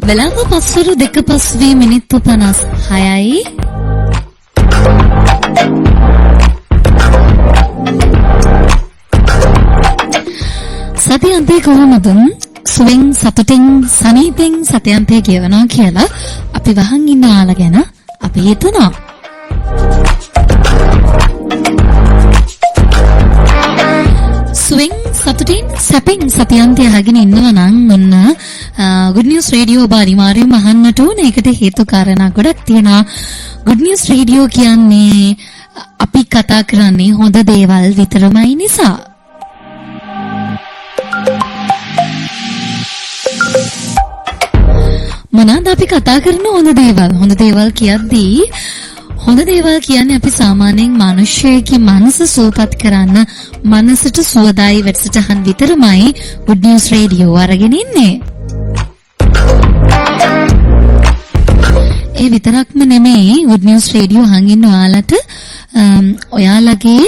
වෙලාව පස්වරු 2:05 මිනිත්තු 56යි. සතියන්තේ කොහොමද? සුවෙන් සතුටින් සනීපෙන් සතියන්තේ කියවනවා කියලා අපි වහන් ඉන්න ආල ගැන අපි හිතනවා. සුවෙන් සතුටින් සැපෙන් සතියන්තේ අහගෙන ඉන්නවා නම් ඔන්න Good News Radio ඔබ අනිවාර්යයෙන්ම අහන්නට ඕන. ඒකට හේතු කාරණා ගොඩක් තියෙනවා. Good News Radio කියන්නේ අපි කතා කරන්නේ හොඳ දේවල් විතරමයි නිසා. මොනවාද අපි කතා කරන හොඳ දේවල්? හොඳ දේවල් කියද්දී හොඳ දේවල් කියන්නේ අපි සාමාන්‍යයෙන් මිනිස්සෙගේ මනස සුවපත් කරන්න මනසට සුවදායි වැඩසටහන් විතරමයි Good News Radio අරගෙන ඉන්නේ. ඒ විතරක්ම නෙමෙයි Good News Radio අහන් ඉන්න ඔයාලට ඔයාලගේ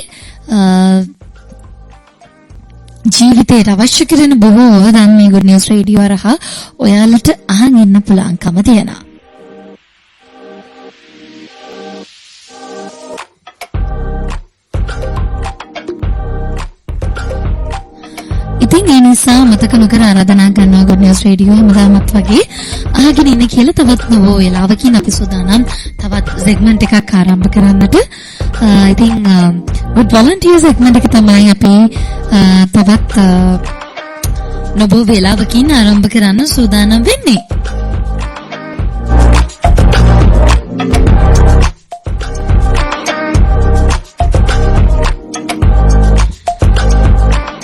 ජීවිතයට අවශ්‍ය කරන බොහෝ දැන් මේ Good News Radio හරහා ඔයාලට අහන් ඉන්න පුළුවන්කම තියෙනවා. ඉතින් ඒ නිසා මතක නොකර ආරාධනා කරනවා Good News Radio හැමදාමත් වගේ අහගෙන ඉන්න කියලා තවත් නවෝ වෙලාවකින් අපි සූදානම් තවත් සෙග්මන්ට් එකක් ආරම්භ කරන්නට. ඉතින් Good Volunteer segment එක තමයි අපි තවත් නවෝ වෙලාවකින් ආරම්භ කරන්න සූදානම් වෙන්නේ.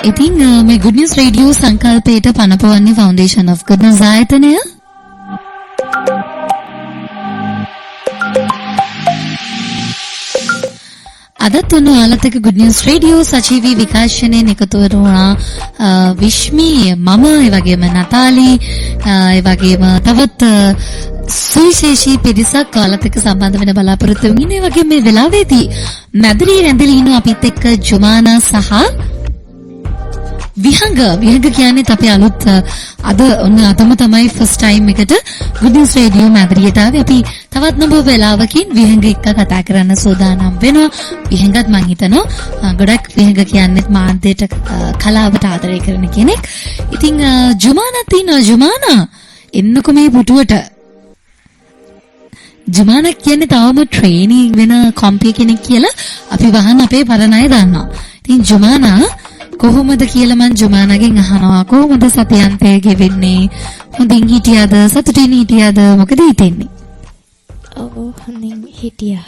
ඉතින් මේ Good News Radio සංකල්පයට පනපවන්නේ Foundation of Goodness ආයතනය. අදත් ඔන්න ඔයාලත් එක්ක Good News Radio සජීවී විකාශනයෙන් එකතු වෙනවා විශ්මි, මම, ඒ වගේම නතාලි, ඒ වගේම තවත් සුවිශේෂී පිරිසක් ඔයාලත් එක්ක සම්බන්ධ වෙන බලාපොරොත්තු වෙමින් ඉන්නේ. ඒ වගේම මේ වෙලාවේදී මැදිරි රැඳිලා ඉන්න අපිත් එක්ක ජුමානා සහ විහංග කියන්නේ අපේ අලුත් අද ඔන්න අතම තමයි ෆස්ට් ටයිම් එකට Good News Radio මැදිරියට ආවේ. අපි තවත් නඹ වෙලාවකින් විහංග එක්ක කතා කරන්න සූදානම් වෙනවා. විහංගත් මං හිතනවා ගොඩක් විහංග කියන්නේත් මාධ්‍යයට කලාවට ආදරය කරන කෙනෙක්. ඉතින් ජුමානත් ඉන්නවා. ජුමානා එන්නකො මේ පුටුවට. ජුමානා කියන්නේ තවම ට්‍රේනින් වෙන කොම්පි කෙනෙක් කියලා අපි වහන් අපේ පරණ අය දන්නවා. ඉතින් ජුමානා කොහොමද කියලා මං ජුමානාගෙන් අහනවා. කොහොමද සතියන්තය ගෙවෙන්නේ? හොඳින් හිටියද? සතුටින් හිටියද? මොකද හිතෙන්නේ? ඔව් හොඳින් හිටියා.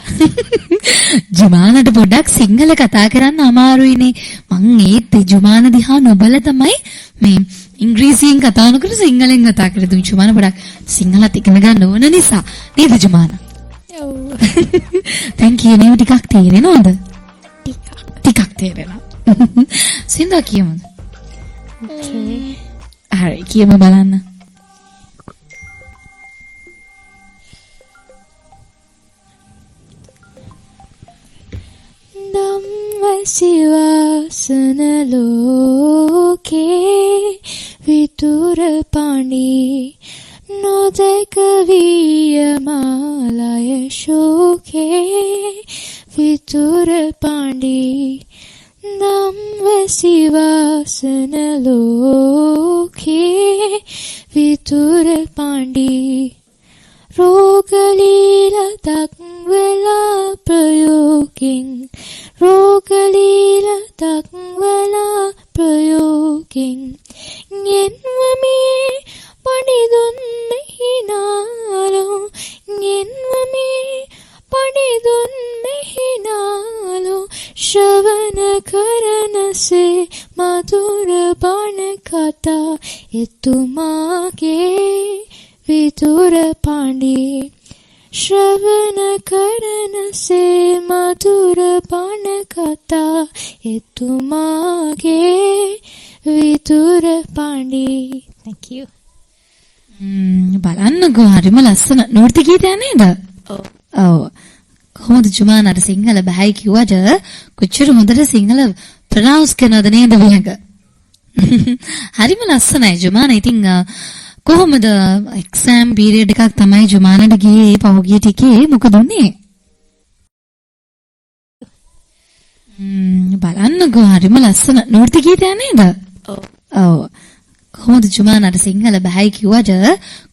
ජුමානට පොඩ්ඩක් සිංහල කතා කරන්න අමාරුයිනේ. මං ඒත් ජුමාන දිහා නොබල තමයි මේ ඉංග්‍රීසියෙන් කතා නොකර සිංහලෙන් කතා කරේ. ජුමාන පොඩ්ඩක් සිංහලත් ඉගෙන ගන්න ඕන නිසා නේද ජුමාන? ඔව්. දැන් කියනේම ටිකක් තේරෙනවද? ටිකක් තේරෙනවා. සින්දා කියමුද? ඕකේ. හරි කියමු බලන්න. ධම්මසිවාසන ලෝකේ විතුර පාණි නොදක වියමාලය ශෝකේ විතුර පාණි ධම්මසිවාසන ලෝකේ විතුර පාණි රෝගලීල දක්වලා ප්‍රයෝගින් රෝගලීල දක්වලා ප්‍රයෝගින් ගෙන්වමේ පඩිදුන් මෙහිනාලෝ ගෙන්වමේ පඩිදුන් මෙහිනාලෝ ශ්‍රවණ කරනසේ මధుර බණ කතා එතුමාගේ විතුර පාණි ශ්‍රවණ කරනසේ මధుර බණ කතා එතුමාගේ විතුර පාණි. Thank you. බලන්නකෝ හරිම ලස්සන නෘත්‍ය ගීතයක් නේද? ඔව්. කොහොමද ජුමානට සිංහල බෑ කිව්වට කොච්චර හොඳට සිංහල ප්‍රොනවුන්ස් කරනවද නේද විහඟ? හරිම ලස්සනයි ජුමාන. ඉතින් කොහොමද එක්සෑම් පීරියඩ් එකක් තමයි ජුමානට ගියේ පහුගිය ටිකේ මොකද උනේ? බලන්නකෝ හරිම ලස්සන නෘත්‍ය ගීතයක් නේද? ඔව්. කොහොමද ජුමානට සිංහල බෑ කිව්වට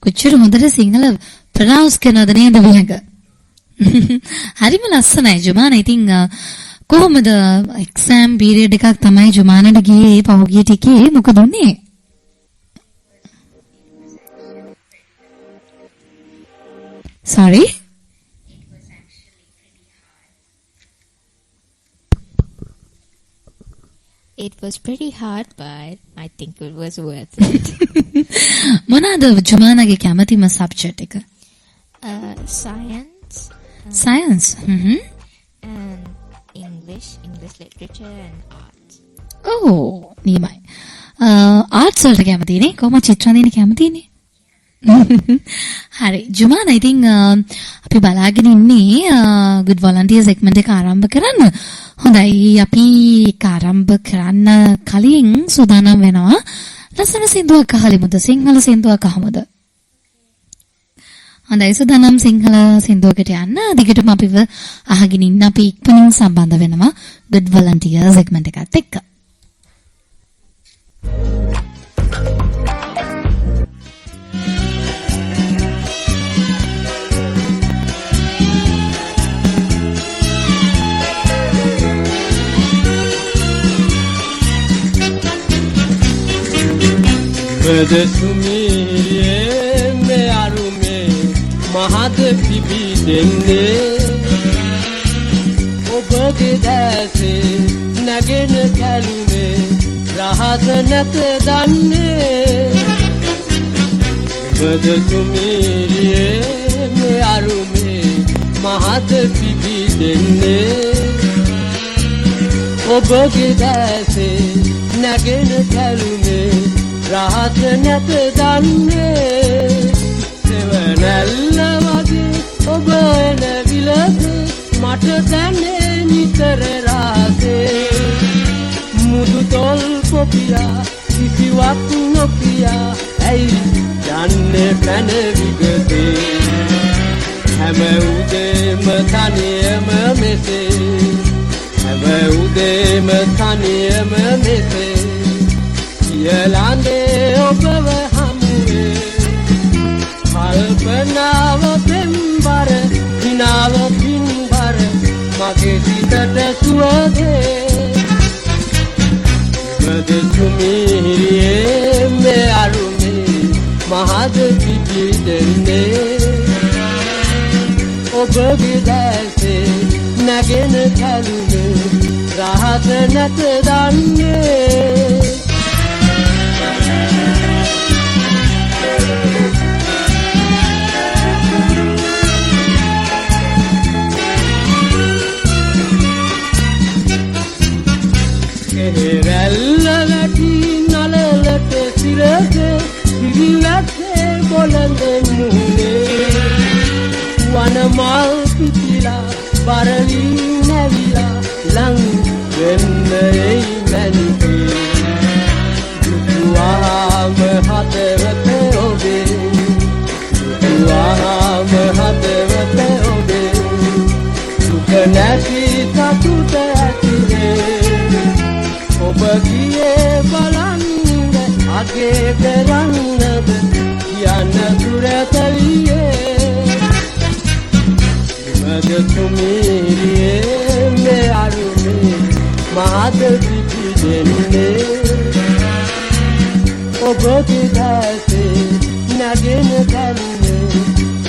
කොච්චර හොඳට සිංහල ප්‍රොනවුන්ස් කරනවද නේද විහඟ? හරිම ලස්සනයි ජුමාන. ඉතින් කොහොමද එක්සෑම් පීරියඩ් එකක් තමයි ජුමානට ගියේ පහුගිය ටිකේ මොකද උනේ? Sorry? It was pretty hard, but I think it was worth it. මොනවාද ජුමානගේ කැමතිම සබ්ජෙක්ට් එක? Science. Science. And English literature and art. Oh, නියමයි. ආර්ට්ස් වලට කැමතිනේ? කොහොම චිත්‍රාන්දින කැමතිනේ? හරි. ජුමාන ඉතින් අපි බලාගෙන ඉන්නේ good volunteer segment එක ආරම්භ කරන්න. හොඳයි අපි ඒක ආරම්භ කරන්න කලින් සූදානම් වෙනවා. ලස්සන සින්දුවක් අහලිමුද? සිංහල සින්දුවක් අහමුද? හොඳයි සූදානම් සිංහල සින්දුවකට යන්න. දිගටම අපිව අහගෙන ඉන්න අපි ඉක්මනින් සම්බන්ධ වෙනවා good volunteer segment එකත් එක්ක. Bedesumiriye me arume mahad pibi denne obage dase nagen kalume rahat nat danne Bedesumiriye me arume mahad pibi denne obage dase nagen kalume rahat නැත දන්නේ සෙවනැල්ල වගේ ඔබ එන විලස මට දැනේ නිතර රාසේ මුදු තොල් පොපියා කිසිවක් නොකියා ඇයි යන්නේ පැන විගතේ හැම උදේම තනියම මෙසේ හැම උදේම තනියම මෙසේ Yelande ඔබව හමුවේ කල්පනාව පෙම්බර හිනාව පින්බර මගේ සිතට සුවදේ බදසුමිරියේ මේ අරුමේ මහද පිපි දෙන්නේ ඔබගේ දැසේ නැගෙන කලුනේ රහත නැත දන්නේ Rella lati nalalate sirase sirilate bolande muhne wanamal pitila barali navila lang wenne manike duam hatevate obe duam hatevate obe sukanati tatuta atire ඔබගියේ බලන්න අගේ කරන්නද කියන්න දුරතලියේ මද තුමිරියේ මේ අරුමේ මාද පිපි දෙන්නේ ඔබගේ දැසේ නැගෙන කන්නේ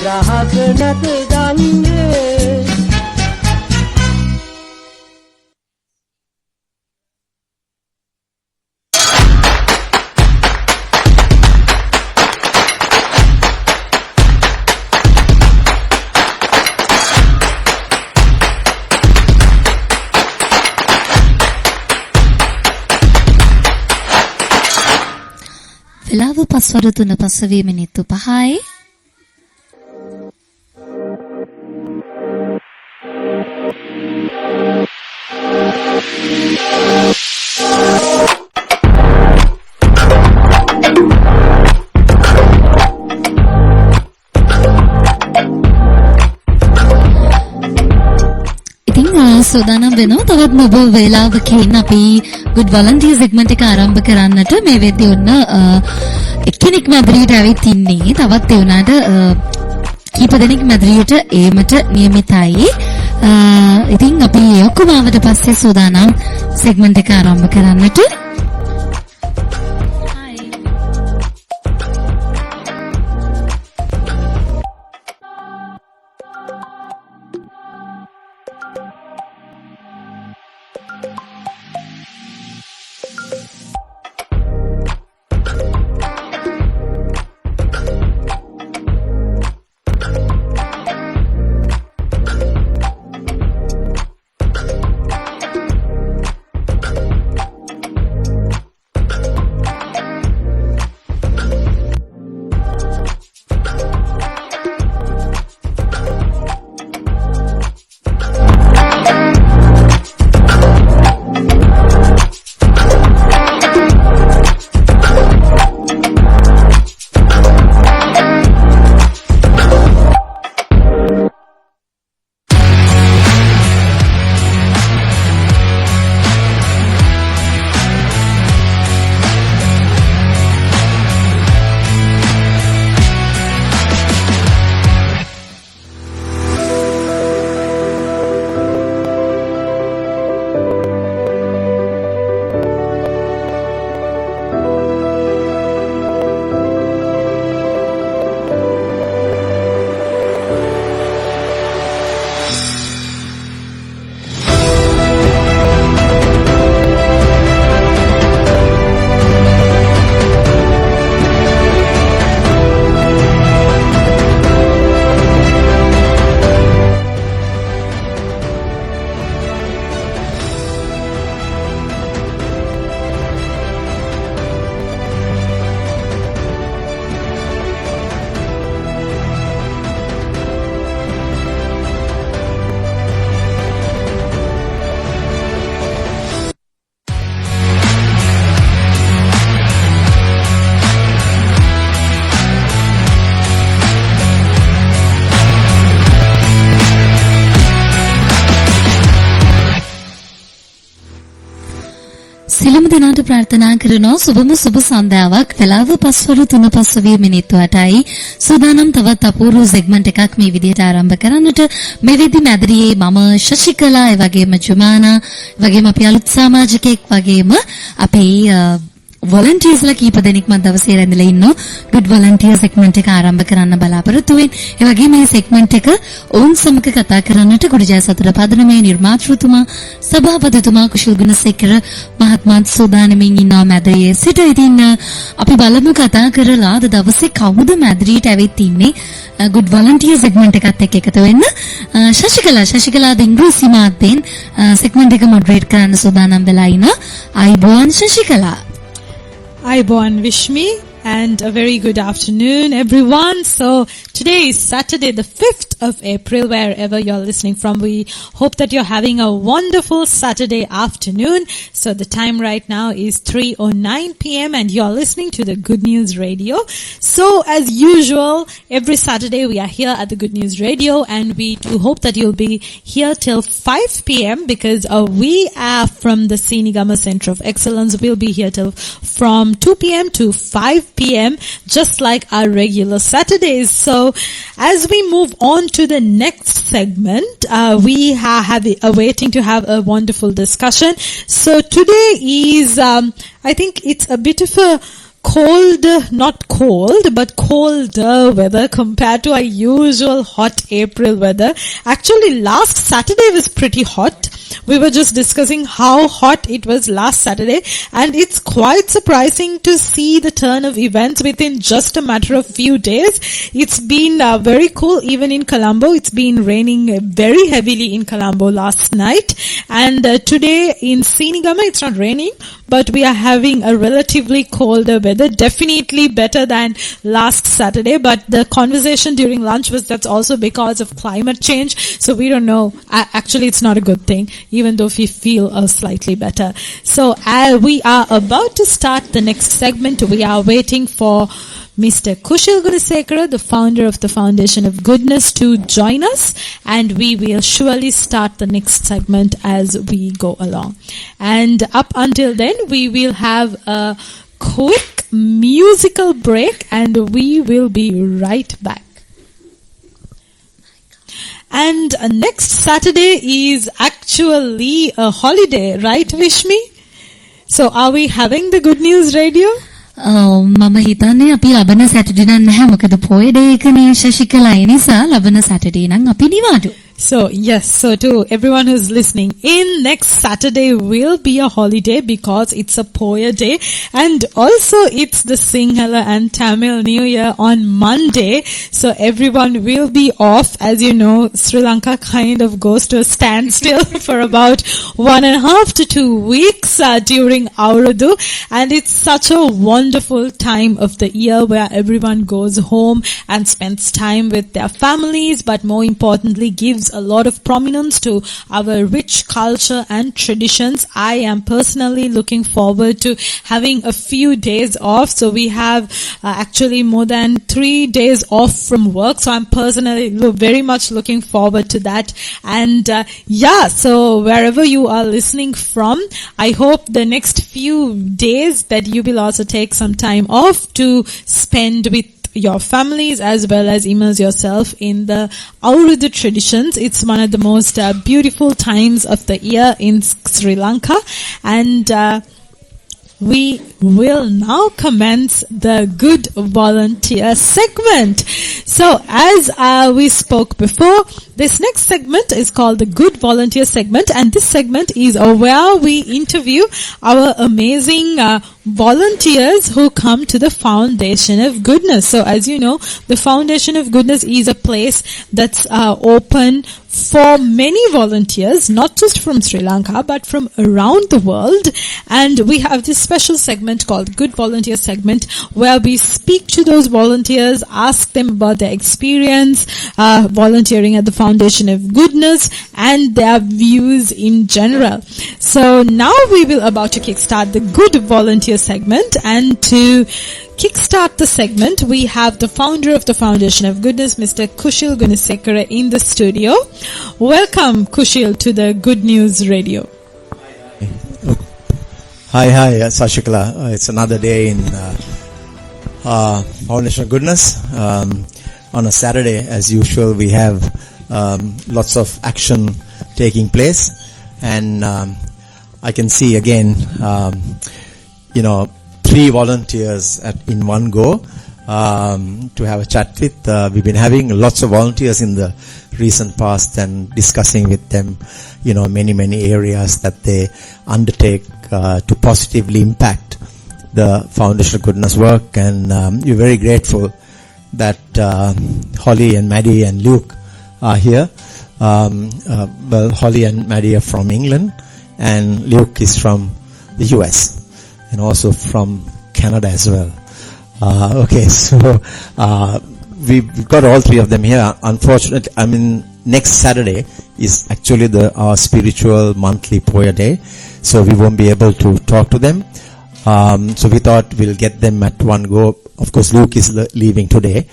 රහස නැත දන්නේ වෙලාව පස්වරු 3 පසුවී මිනිත්තු 5යි සූදානම් වෙනවා තවත් නොබ වේලාවකින් අපි good volunteer segment එක ආරම්භ කරන්නට මේ වෙද්දී ඔන්න එක්කෙනෙක් මැදිරියට ඇවිත් ඉන්නේ තවත් ඒ උනාට කීප දෙනෙක් මැදිරියට ඒමට නියමිතයි ඉතින් අපි ඔක්කොම ආවට පස්සේ සූදානම් segment එක ආරම්භ කරන්නට සියලුම දෙනාට ප්‍රාර්ථනා කරනවා සුබම සුබ සන්ධ්‍යාවක් වෙලාව 5:03 මිනිත්තු 8යි සූදානම් තවත් අපූර්ව සෙග්මන්ට් එකක් මේ විදිහට ආරම්භ කරන්නට මේ වෙද්දි මැදිරියේ මම ශශිකලා ඒ වගේම ජුමානා ඒ වගේම අපි අලුත් සමාජිකයෙක් වගේම අපේ volunteers ලා කීප දෙනෙක් මම දවසේ රැඳිලා ඉන්නවා good volunteer segment එක ආරම්භ කරන්න බලාපොරොත්තු වෙන්නේ. ඒ වගේම මේ segment එක ඔවුන් සමග කතා කරන්නට කුඩජය සතර පදනමේ නිර්මාතෘතුමා සභාපතිතුමා කුෂල් ගුණසේකර මහත්මයාත් සූදානමින් ඉන්නවා මැදිරියේ සිට. ඉතින් අපි බලමු කතා කරලා අද දවසේ කවුද මැදිරියට ඇවිත් ඉන්නේ good volunteer segment එකත් එක්ක එකතු වෙන්න. ශශිකලා ඉංග්‍රීසි මාධ්‍යයෙන් segment එක moderate කරන්න සූදානම් වෙලා ඉනවා. අයිබෝන් ශශිකලා. Aibon Vishmi and a very good afternoon everyone. So today is Saturday the 5th of April wherever you're listening from. We hope that you're having a wonderful Saturday afternoon. So the time right now is 3:09 p.m. and you're listening to the Good News Radio. So as usual every Saturday we are here at the Good News Radio and we do hope that you'll be here till 5 p.m. because we are from the Sinigama Center of Excellence. We'll be here till from 2 p.m. to 5 p.m. just like our regular Saturdays. So as we move on to the next segment, we are waiting to have a wonderful discussion. So today is, I think it's a bit of a cold, not cold, but colder weather compared to our usual hot April weather. Actually, last Saturday was pretty hot. We were just discussing how hot it was last Saturday, and it's quite surprising to see the turn of events within just a matter of few days. It's been very cool even in Colombo. It's been raining very heavily in Colombo last night, and today in Sinigama it's not raining, but we are having a relatively colder weather. Definitely better than last Saturday, but the conversation during lunch was that's also because of climate change. So we don't know. Actually, it's not a good thing, even though we feel slightly better. So we are about to start the next segment. We are waiting for Mr. Kushil Gunasekara, the founder of the Foundation of Goodness, to join us, and we will surely start the next segment as we go along. And up until then, we will have a quick musical break, and we will be right back. And next Saturday is actually a holiday, right, Vishmi? So are we having the Good News Radio? මම හිතන්නේ අපි ලබන Saturday නම් නැහැ මොකද පොය day එකනේ ශශිකලා ඒ නිසා ලබන සැටර්ඩේ නම් අපි නිවාඩු. So yes, so to everyone who's listening in, next Saturday will be a holiday because it's a Poya day, and also it's the Sinhala and Tamil New Year on Monday, so everyone will be off. As you know, Sri Lanka kind of goes to a standstill for about 1.5 to 2 weeks during Auradu, and it's such a wonderful time of the year where everyone goes home and spends time with their families, but more importantly gives a lot of prominence to our rich culture and traditions. I am personally looking forward to having a few days off. So we have actually more than 3 days off from work. So I'm personally very much looking forward to that. And so wherever you are listening from, I hope the next few days that you will also take some time off to spend with your families as well as immerse yourself in the Auradu traditions. It's one of the most beautiful times of the year in Sri Lanka, and we will now commence the Good Volunteer segment. So as we spoke before, this next segment is called the Good Volunteer segment, and this segment is where we interview our amazing volunteers who come to the Foundation of Goodness. So as you know, the Foundation of Goodness is a place that's open for many volunteers, not just from Sri Lanka, but from around the world. And we have this special segment called Good Volunteer segment, where we speak to those volunteers, ask them about their experience volunteering at the Foundation of Goodness and their views in general. So now we will about to kickstart the Good Volunteer segment, and to kickstart the segment, we have the founder of the Foundation of Goodness, Mr. Kushil Gunasekara, in the studio. Welcome, Kushil, to the Good News Radio. Hi, Sashikala. It's another day in Foundation of Goodness. On a Saturday, as usual, we have lots of action taking place, and I can see again, 3 volunteers in one go to have a chat with. We've been having lots of volunteers in the recent past and discussing with them, many areas that they undertake to positively impact the Foundation of Goodness work. And we're very grateful that Holly and Maddie and Luke are here. Holly and Maddie are from England, and Luke is from the US. And also from Canada as well. So we've got all 3 of them here. Unfortunately, next Saturday is actually our spiritual monthly Poya day, so we won't be able to talk to them. So we thought we'll get them at one go. Of course, Luke is leaving today,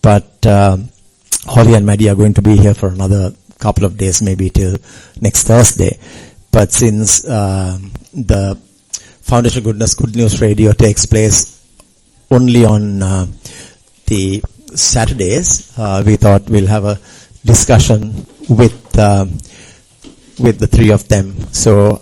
but Holly and Maddie are going to be here for another couple of days, maybe till next Thursday. But since the Foundation of Goodness Good News Radio takes place only on the Saturdays, we thought we'll have a discussion with the 3 of them. So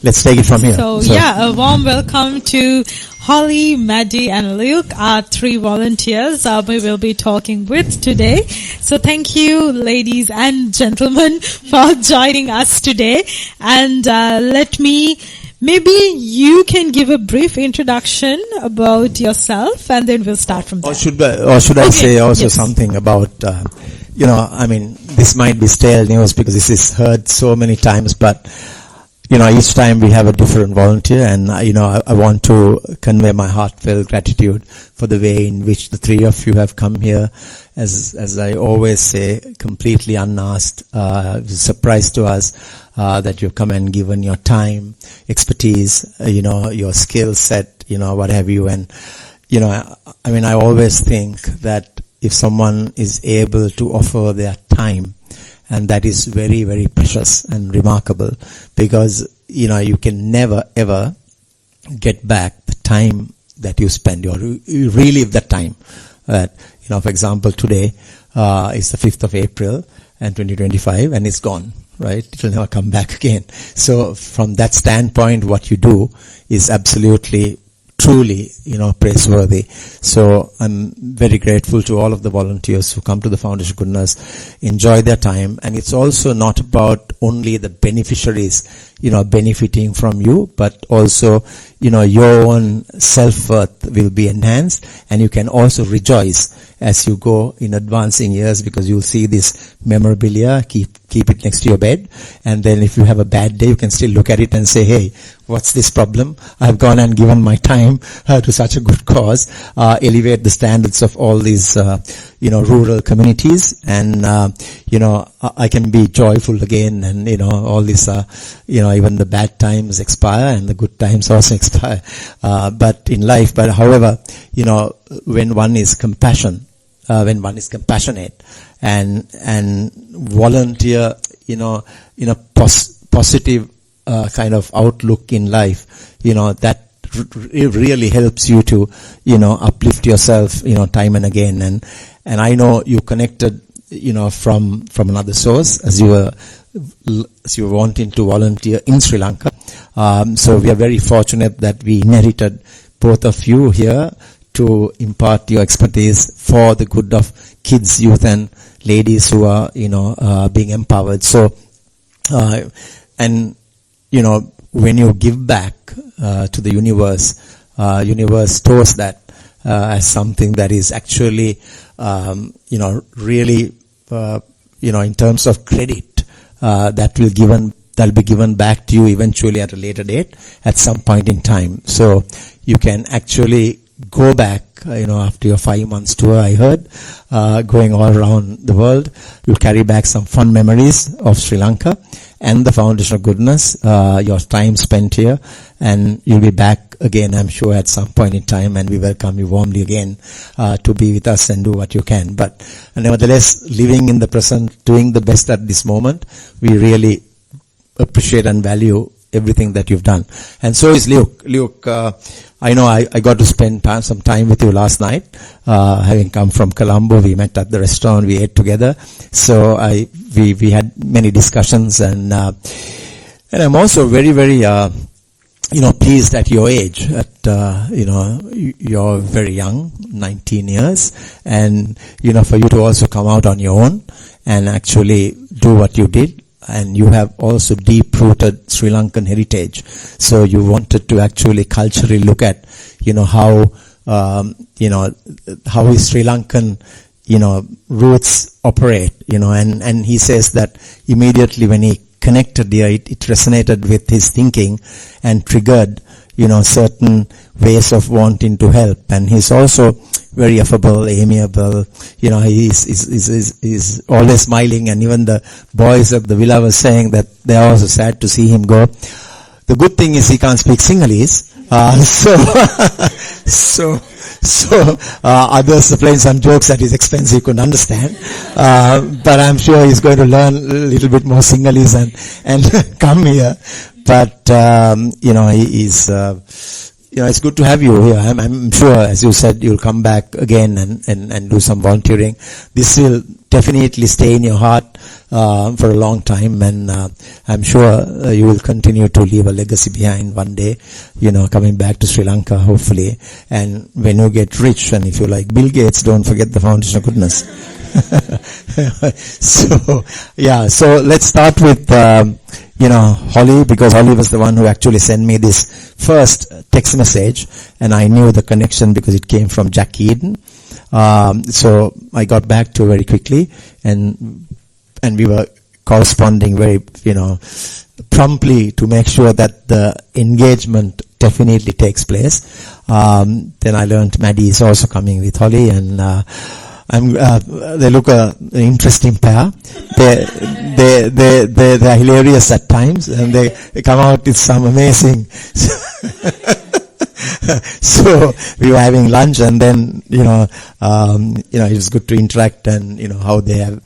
let's take it from here. So a warm welcome to Holly, Maddie and Luke, our 3 volunteers we will be talking with today. So thank you, ladies and gentlemen, for joining us today. And maybe you can give a brief introduction about yourself, and then we'll start from there. Or should I say also something about, this might be stale news because this is heard so many times, but each time we have a different volunteer, and I want to convey my heartfelt gratitude for the way in which the three of you have come here, as I always say, completely unasked. It's a surprise to us that you've come and given your time, expertise, your skill set, what have you. And I always think that if someone is able to offer their time, and that is very, very precious and remarkable, because, you can never, ever get back the time that you spend. You relive that time. For example, today is the 5th of April and 2025, and it's gone, right? It will never come back again. So from that standpoint, what you do is absolutely, truly, praiseworthy. So I'm very grateful to all of the volunteers who come to the Foundation of Goodness, enjoy their time. And it's also not about only the beneficiaries, benefiting from you, but also, your own self-worth will be enhanced, and you can also rejoice as you go in advancing years, because you'll see this memorabilia, keep it next to your bed, and then if you have a bad day, you can still look at it and say, hey, what's this problem? I've gone and given my time to such a good cause, elevate the standards of all these, rural communities, and, I can be joyful again, and, all this, even the bad times expire and the good times also expire, but in life, but however, when one is compassionate, and volunteer, in a positive kind of outlook in life, that it really helps you to, uplift yourself, time and again. And I know you connected, from another source, as you were wanting to volunteer in Sri Lanka. So we are very fortunate that we inherited both of you here to impart your expertise for the good of kids, youth, and ladies who are, being empowered. So, when you give back to the universe stores that as something that is actually, really, in terms of credit, that'll be given back to you eventually at a later date, at some point in time. So you can actually go back, after your 5 months tour, I heard, going all around the world, you'll carry back some fun memories of Sri Lanka and the Foundation of Goodness, your time spent here, and you'll be back again, I'm sure, at some point in time, and we welcome you warmly again to be with us and do what you can. But nevertheless, living in the present, doing the best at this moment, we really appreciate and value everything that you've done. And so is Luke. Luke, I know I got to spend some time with you last night. Having come from Colombo, we met at the restaurant, we ate together. So we had many discussions, and I'm also very, very, pleased at your age. You're very young, 19 years, and, for you to also come out on your own and actually do what you did. And you have also deep-rooted Sri Lankan heritage. So you wanted to actually culturally look at, how his Sri Lankan, roots operate, and he says that immediately when he connected here, it resonated with his thinking and triggered, certain ways of wanting to help. And he's also very affable, amiable, he's always smiling, and even the boys at the villa were saying that they're also sad to see him go. The good thing is he can't speak Sinhalese, so others are playing some jokes at his expense he couldn't understand, but I'm sure he's going to learn a little bit more Sinhalese and come here. But he's it's good to have you here. I'm sure, as you said, you'll come back again and do some volunteering. This will definitely stay in your heart for a long time, and I'm sure you will continue to leave a legacy behind one day, coming back to Sri Lanka, hopefully. And when you get rich, and if you like Bill Gates, don't forget the Foundation of Goodness. So let's start with Holly, because Holly was the one who actually sent me this first text message, and I knew the connection because it came from Jack Eden. So I got back to her very quickly, and we were corresponding very, promptly to make sure that the engagement definitely takes place. Then I learned Maddie is also coming with Holly, and they look an interesting pair. They're hilarious at times, and they come out with some amazing. So we were having lunch, and then it was good to interact, and how they have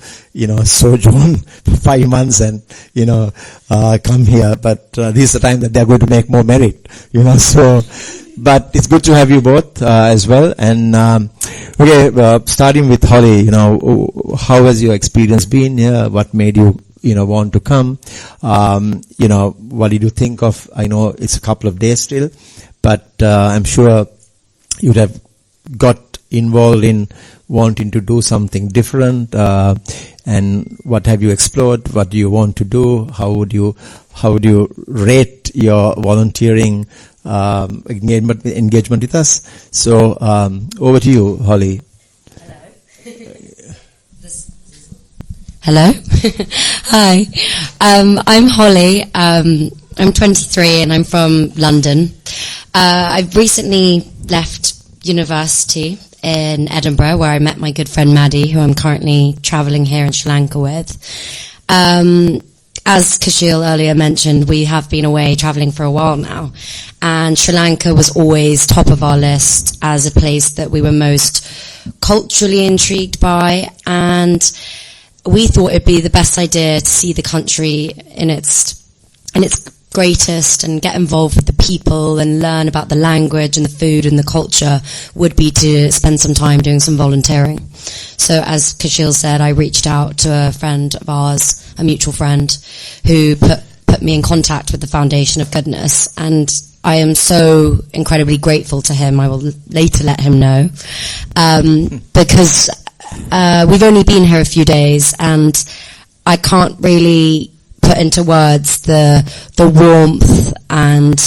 sojourned for 5 months and come here, but this is the time that they are going to make more merit, so. But it's good to have you both as well. And starting with Holly, how has your experience been here? What made you want to come? What did you think of? I know it's a couple of days still, but I'm sure you'd have got involved in wanting to do something different. And what have you explored? What do you want to do? How would you rate your volunteering engagement with us? So over to you, Holly. Hello. Hi. I'm Holly. I'm 23 and I'm from London. I've recently left university in Edinburgh, where I met my good friend Maddie, who I'm currently travelling here in Sri Lanka with. As Kashil earlier mentioned, we have been away travelling for a while now, and Sri Lanka was always top of our list as a place that we were most culturally intrigued by, and we thought it'd be the best idea to see the country in its greatest and get involved with the people and learn about the language and the food and the culture would be to spend some time doing some volunteering. So as Kashil said, I reached out to a friend of ours, a mutual friend, who put me in contact with the Foundation of Goodness, and I am so incredibly grateful to him. I will later let him know, because we've only been here a few days, and I can't really put into words the warmth and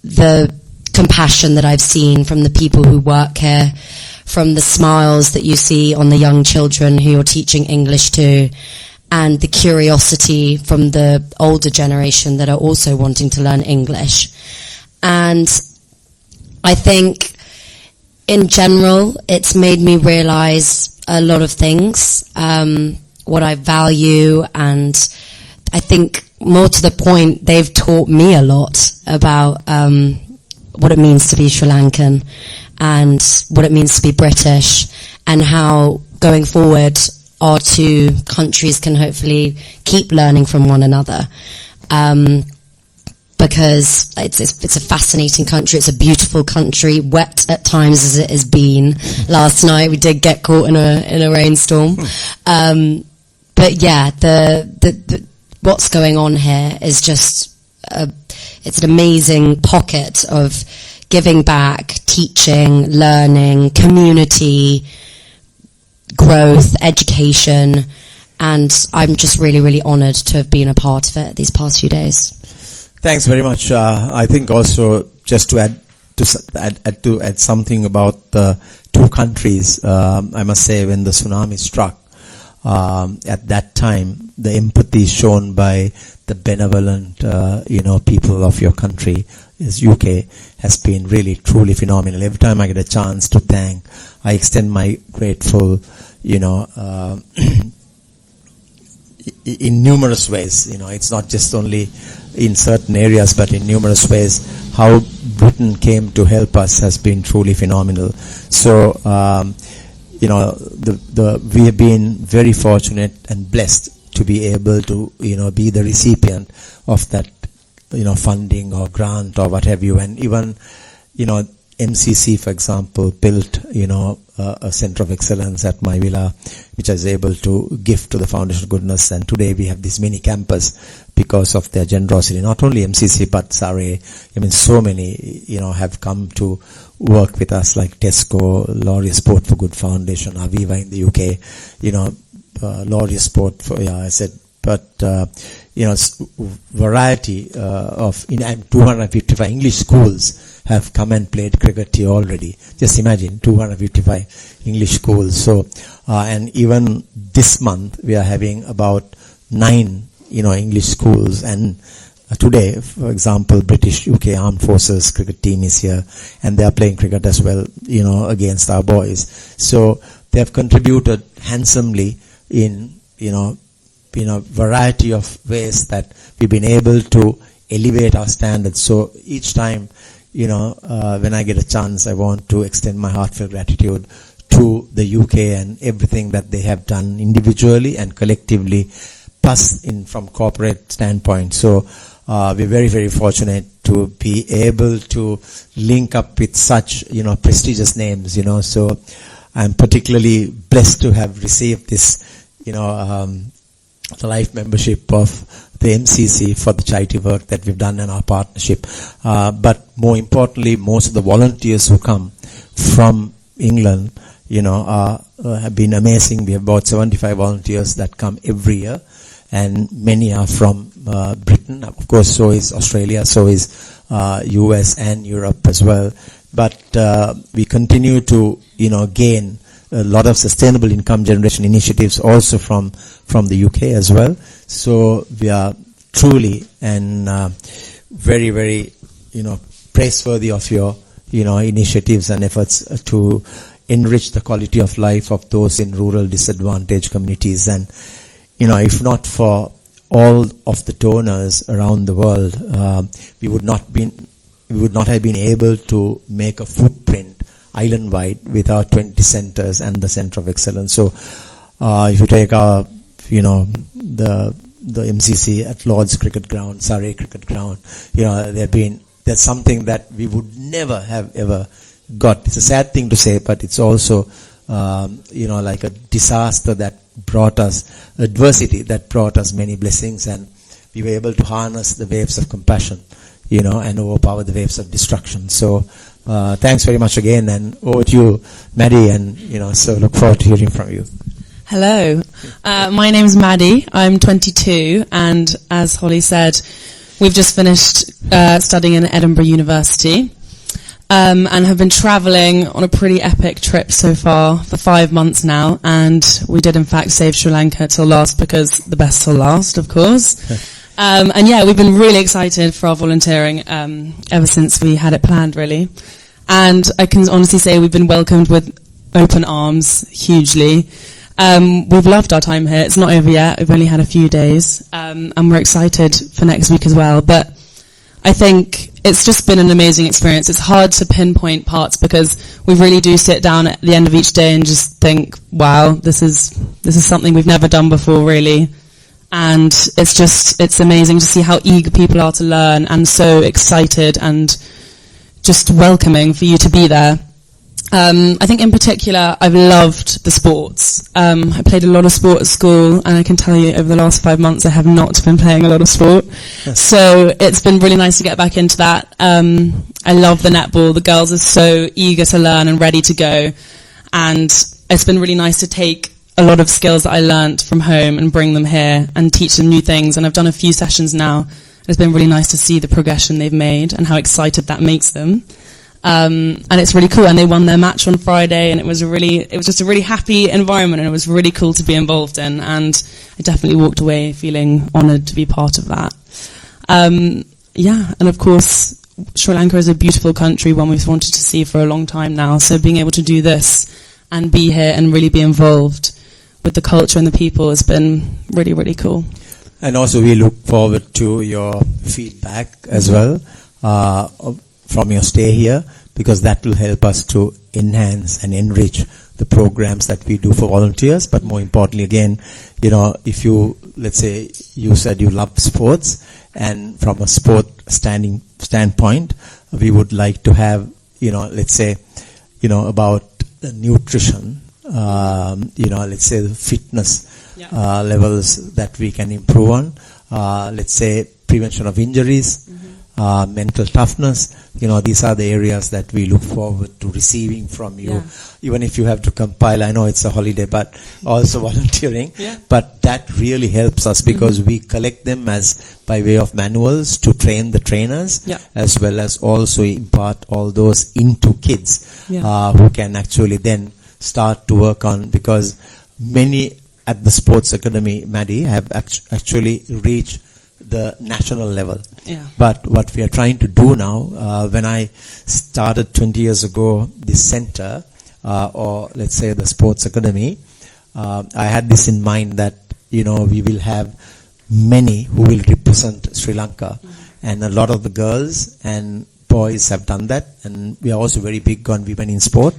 the compassion that I've seen from the people who work here, from the smiles that you see on the young children who you're teaching English to, and the curiosity from the older generation that are also wanting to learn English. And I think in general it's made me realize a lot of things, what I value, and I think more to the point, they've taught me a lot about what it means to be Sri Lankan and what it means to be British, and how going forward our two countries can hopefully keep learning from one another, because it's a fascinating country. It's a beautiful country, wet at times as it has been. Last night we did get caught in a rainstorm, but yeah, the what's going on here is just it's an amazing pocket of giving back, teaching, learning, community growth, education, and I'm just really, really honoured to have been a part of it these past few days. Thanks very much. I think also just to add something about the two countries, I must say when the tsunami struck, at that time, the empathy shown by the benevolent, people of your country, is UK, has been really, truly phenomenal. Every time I get a chance to thank, I extend my grateful, in numerous ways. It's not just only in certain areas, but in numerous ways. How Britain came to help us has been truly phenomenal. So, we have been very fortunate and blessed to be able to, be the recipient of that, funding or grant or what have you. And even, MCC, for example, built, a center of excellence at my villa, which I was able to give to the Foundation of Goodness. And today we have this mini campus because of their generosity. Not only MCC, but Surrey. So many, have come to work with us, like Tesco, Laureate Sport for Good Foundation, Aviva in the UK, Laureate Sport for, I said, but, variety of 255 English schools have come and played cricket here already. Just imagine, 255 English schools. So, and even this month we are having about 9, English schools, and today, for example, British UK Armed Forces cricket team is here, and they are playing cricket as well, against our boys. So they have contributed handsomely in a variety of ways that we've been able to elevate our standards. So each time, when I get a chance, I want to extend my heartfelt gratitude to the UK and everything that they have done individually and collectively, plus from corporate standpoint. So we're very, very fortunate to be able to link up with such, prestigious names, So I'm particularly blessed to have received this, the life membership of the MCC for the charity work that we've done in our partnership. But more importantly, most of the volunteers who come from England, have been amazing. We have about 75 volunteers that come every year, and many are from Britain. Of course, so is Australia, so is US and Europe as well. But we continue to, gain a lot of sustainable income generation initiatives also from the UK as well. So we are truly and very, very, praiseworthy of your, initiatives and efforts to enrich the quality of life of those in rural disadvantaged communities. And, if not for all of the donors around the world, we would not have been able to make a footprint island-wide with our 20 centers and the Center of Excellence. So, if you take our, the MCC at Lord's Cricket Ground, Surrey Cricket Ground, that's something that we would never have ever got. It's a sad thing to say, but it's also, like a disaster that brought us, adversity that brought us many blessings, and we were able to harness the waves of compassion, and overpower the waves of destruction. So, thanks very much again, and over to you, Maddie, and, so look forward to hearing from you. Hello, my name's Maddie, I'm 22, and as Holly said, we've just finished studying in Edinburgh University, and have been travelling on a pretty epic trip so far for 5 months now, and we did in fact save Sri Lanka till last, because the best till last, of course. And yeah, we've been really excited for our volunteering ever since we had it planned, really. And I can honestly say we've been welcomed with open arms, hugely. We've loved our time here. It's not over yet. We've only had a few days, and we're excited for next week as well. But I think it's just been an amazing experience. It's hard to pinpoint parts, because we really do sit down at the end of each day and just think, wow, this is something we've never done before, really. And it's amazing to see how eager people are to learn, and so excited and just welcoming for you to be there. I think in particular, I've loved the sports. I played a lot of sport at school, and I can tell you over the last 5 months I have not been playing a lot of sport. So it's been really nice to get back into that. I love the netball. The girls are so eager to learn and ready to go. And it's been really nice to take a lot of skills that I learnt from home and bring them here and teach them new things. And I've done a few sessions now. It's been really nice to see the progression they've made and how excited that makes them. And it's really cool. And they won their match on Friday, and it was just a really happy environment, and it was really cool to be involved in. And I definitely walked away feeling honoured to be part of that. And of course, Sri Lanka is a beautiful country, one we've wanted to see for a long time now. So being able to do this and be here and really be involved with the culture and the people has been really, really cool. And also we look forward to your feedback as well from your stay here, because that will help us to enhance and enrich the programs that we do for volunteers. But more importantly, again, if you, let's say, you said you love sports, and from a sport standpoint, we would like to have, let's say, about the nutrition, let's say the fitness levels that we can improve on, let's say prevention of injuries, mental toughness. These are the areas that we look forward to receiving from you, even if you have to compile. I know it's a holiday, but also volunteering. But that really helps us, because we collect them as by way of manuals to train the trainers, as well as also impart all those into kids who can actually then start to work on, because many at the sports academy, Maddie, have actually reached the national level. Yeah. But what we are trying to do now, when I started 20 years ago, this center, or let's say the sports academy, I had this in mind that, we will have many who will represent Sri Lanka. And a lot of the girls and boys have done that. And we are also very big on women in sport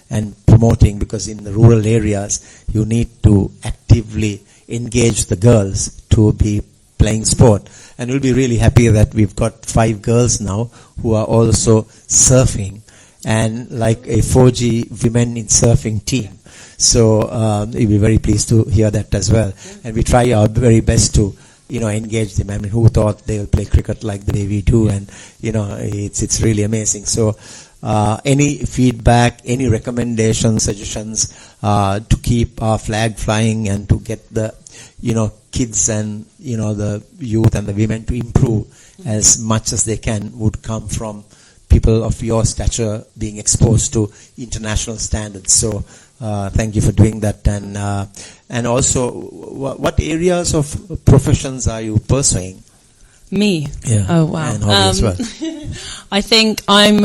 and promoting, because in the rural areas, you need to actively engage the girls to be playing sport. And we'll be really happy that we've got 5 girls now who are also surfing, and like a 4G women in surfing team. So we'll be very pleased to hear that as well. And we try our very best to, engage them. I mean, who thought they will play cricket like the way we do? And, it's really amazing. So any feedback, any recommendations, suggestions to keep our flag flying and to get the, kids and, the youth and the women to improve as much as they can would come from people of your stature being exposed to international standards. So thank you for doing that. And also, what areas of professions are you pursuing? Me? Yeah. Oh, wow. And Holly as well. I think I'm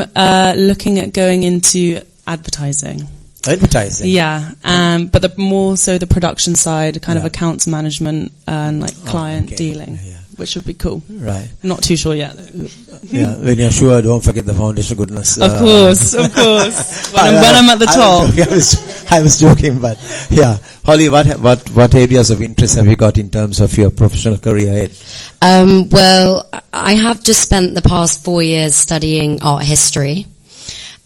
looking at going into advertising. Advertising? Yeah, but more so the production side, kind of accounts management and client dealing, which would be cool. Right. Not too sure yet. Yeah, when you're sure, don't forget the foundation goodness. Of course. When I'm at the top. I was joking, but yeah. Holly, what areas of interest have you got in terms of your professional career ahead? Well, I have just spent the past 4 years studying art history,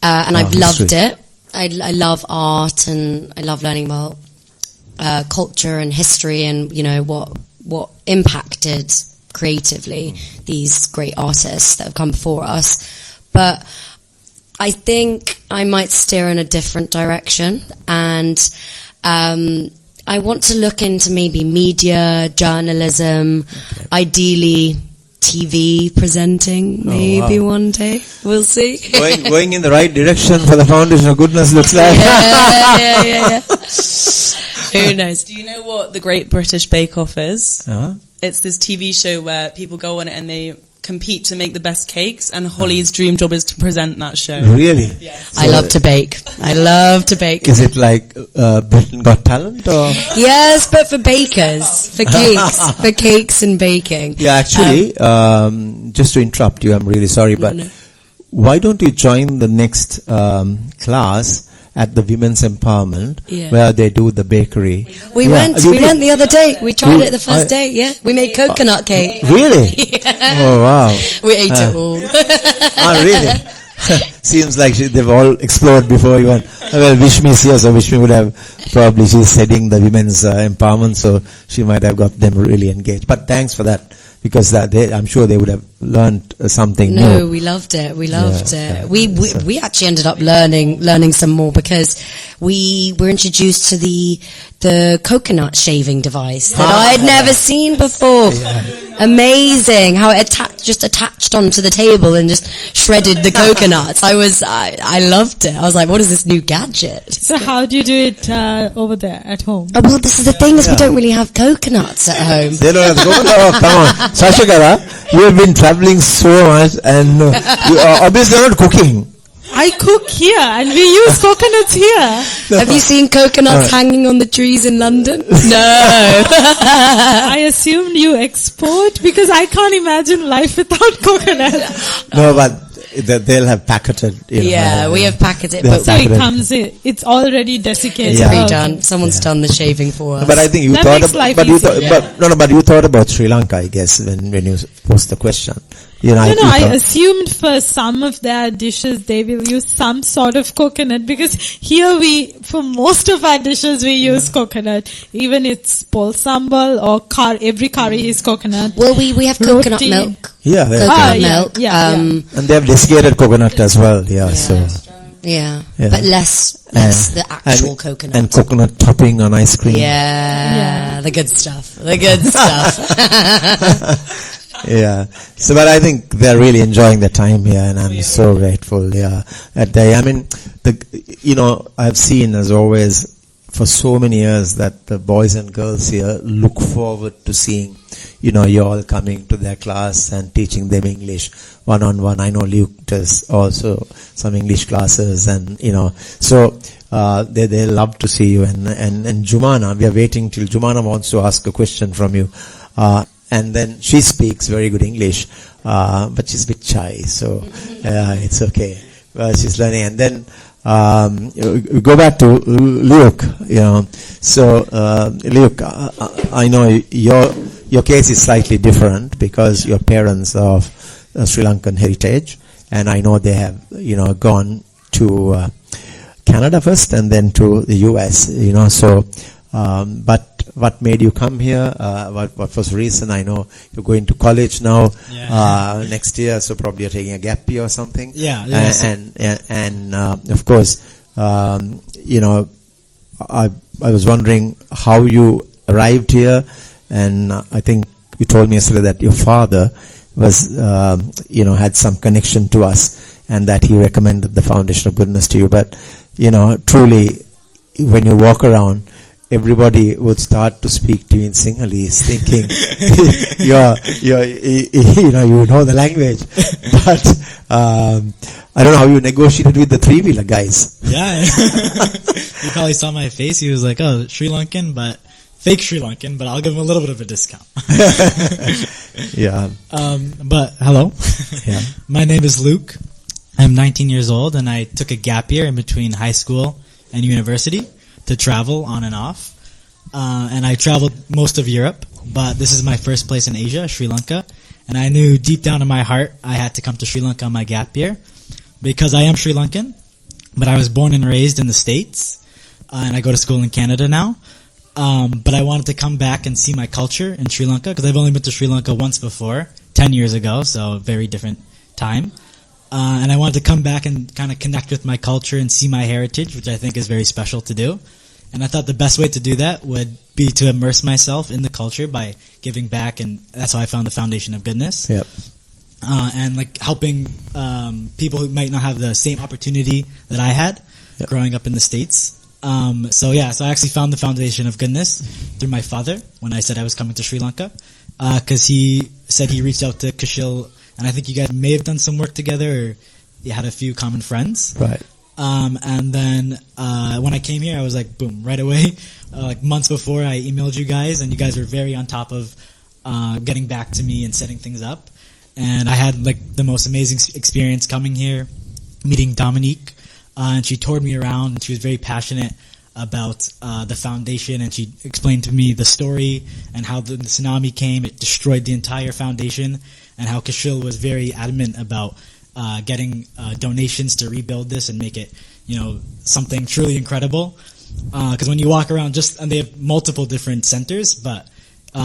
and I've loved it. I love art, and I love learning about culture and history, and what impacted creatively these great artists that have come before us. But I think I might steer in a different direction, and I want to look into maybe media, journalism, ideally TV presenting, maybe one day. We'll see. Going in the right direction for the foundation of goodness, looks like. Yeah. Who knows? Do you know what the Great British Bake Off is? Uh-huh. It's this TV show where people go on it and they compete to make the best cakes, and Holly's dream job is to present that show. Really? Yes. I love to bake. Is it like Britain Got Talent, or? Yes, but for bakers, for cakes and baking. Yeah, actually, just to interrupt you, I'm really sorry, but why don't you join the next class at the Women's Empowerment, where they do the bakery? We went the other day. We tried it the first day. Yeah, we made coconut cake. Really? Yeah. Oh wow! We ate it all. Really? Seems like they've all explored before you went. Well, Vishmi is here, so Vishmi would have probably, she's heading the women's empowerment, so she might have got them really engaged. But thanks for that, because I'm sure they would have learned something new. No, we loved it. We loved it. We actually ended up learning some more, because we were introduced to the coconut shaving device that I had never seen before. Yeah. Amazing how it just attached onto the table and just shredded the coconuts. I loved it. I was like, what is this new gadget? So how do you do it over there at home? Oh, well, this is the thing, is we don't really have coconuts at home. They don't have coconut? Oh, come on. Sashikara, you have been traveling so much, and you are obviously not cooking. I cook here, and we use coconuts here. Have you seen coconuts hanging on the trees in London? No. I assumed you export, because I can't imagine life without coconuts. No, but they'll have packeted. Yeah, we have packeted. So it comes in, it's already desiccated. It's pre-done. Someone's done the shaving for us. But I think you That thought makes life easy. but you thought about Sri Lanka, I guess, when you posed the question. I assumed for some of their dishes they will use some sort of coconut, because here for most of our dishes we use coconut. Even it's pol sambal or every curry is coconut. Well, we have coconut milk. Yeah, coconut milk. Yeah. And they have desiccated coconut as well. Yeah. But less the actual coconut. And coconut topping on ice cream. Yeah. The good stuff. The good stuff. Yeah. So, but I think they're really enjoying their time here, and I'm so grateful. Yeah. I've seen, as always, for so many years that the boys and girls here look forward to seeing, you all coming to their class and teaching them English one-on-one. I know Luke does also some English classes, and, so they love to see you. And Jumana, we are waiting till Jumana wants to ask a question from you. And then she speaks very good English, but she's a bit shy, so it's okay. She's learning. And then we go back to Luke. So Luke, I know your case is slightly different because your parents are of Sri Lankan heritage, and I know they have gone to Canada first and then to the US. So but what made you come here? What was the reason? I know you're going to college now next year, so probably you're taking a gap year or something. And of course, I was wondering how you arrived here, and I think you told me yesterday that your father was, had some connection to us, and that he recommended the Foundation of Goodness to you. But truly, when you walk around, everybody would start to speak to you in Sinhalese, thinking you know the language. But I don't know how you negotiated with the three-wheeler guys. Yeah, he probably saw my face. He was like, "Oh, Sri Lankan, but fake Sri Lankan, but I'll give him a little bit of a discount." Yeah. But hello. Yeah. My name is Luke. I'm 19 years old, and I took a gap year in between high school and university to travel on and off. And I traveled most of Europe, but this is my first place in Asia, Sri Lanka. And I knew deep down in my heart I had to come to Sri Lanka on my gap year because I am Sri Lankan, but I was born and raised in the States, and I go to school in Canada now. But I wanted to come back and see my culture in Sri Lanka because I've only been to Sri Lanka once before, 10 years ago, so a very different time. And I wanted to come back and kind of connect with my culture and see my heritage, which I think is very special to do. And I thought the best way to do that would be to immerse myself in the culture by giving back, and that's how I found the Foundation of Goodness. Yep. And like helping people who might not have the same opportunity that I had growing up in the States. So I actually found the Foundation of Goodness through my father when I said I was coming to Sri Lanka, because he said he reached out to Kashil, and I think you guys may have done some work together, or you had a few common friends. Right. And then when I came here, I was like, boom, right away. Like months before, I emailed you guys, and you guys were very on top of getting back to me and setting things up. And I had like the most amazing experience coming here, meeting Dominique, and she toured me around, and she was very passionate about the foundation, and she explained to me the story and how the tsunami came, it destroyed the entire foundation, and how Kashil was very adamant about getting donations to rebuild this and make it, something truly incredible. Because when you walk around, and they have multiple different centers, but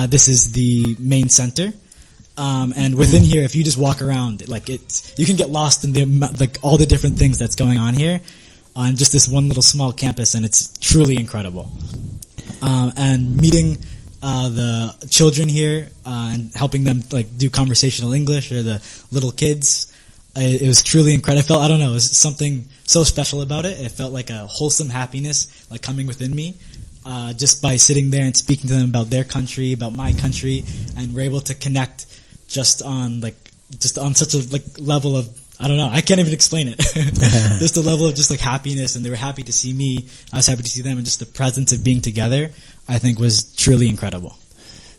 this is the main center. And within here, if you just walk around, you can get lost in all the different things that's going on here on just this one little small campus, and it's truly incredible. And meeting the children here and helping them do conversational English, or the little kids, it was truly incredible. I don't know, it was something so special about it. It felt like a wholesome happiness coming within me. Just by sitting there and speaking to them about their country, about my country, and we're able to connect just on such a level of, I don't know, I can't even explain it. Just a level of just happiness, and they were happy to see me, I was happy to see them, and just the presence of being together, I think was truly incredible.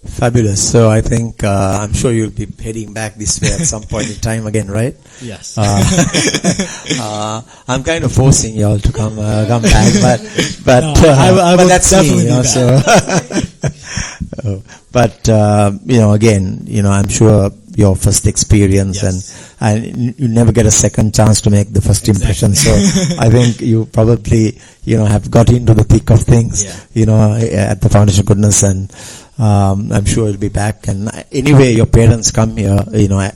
Fabulous. So I think I'm sure you'll be heading back this way at some point in time again, right? Yes. I'm kind of forcing you all to come back, but no, I will that's definitely me, But again, I'm sure your first experience, and you never get a second chance to make the first impression. So I think you probably have got into the thick of things, at the Foundation of Goodness, and I'm sure you'll be back. And anyway, your parents come here,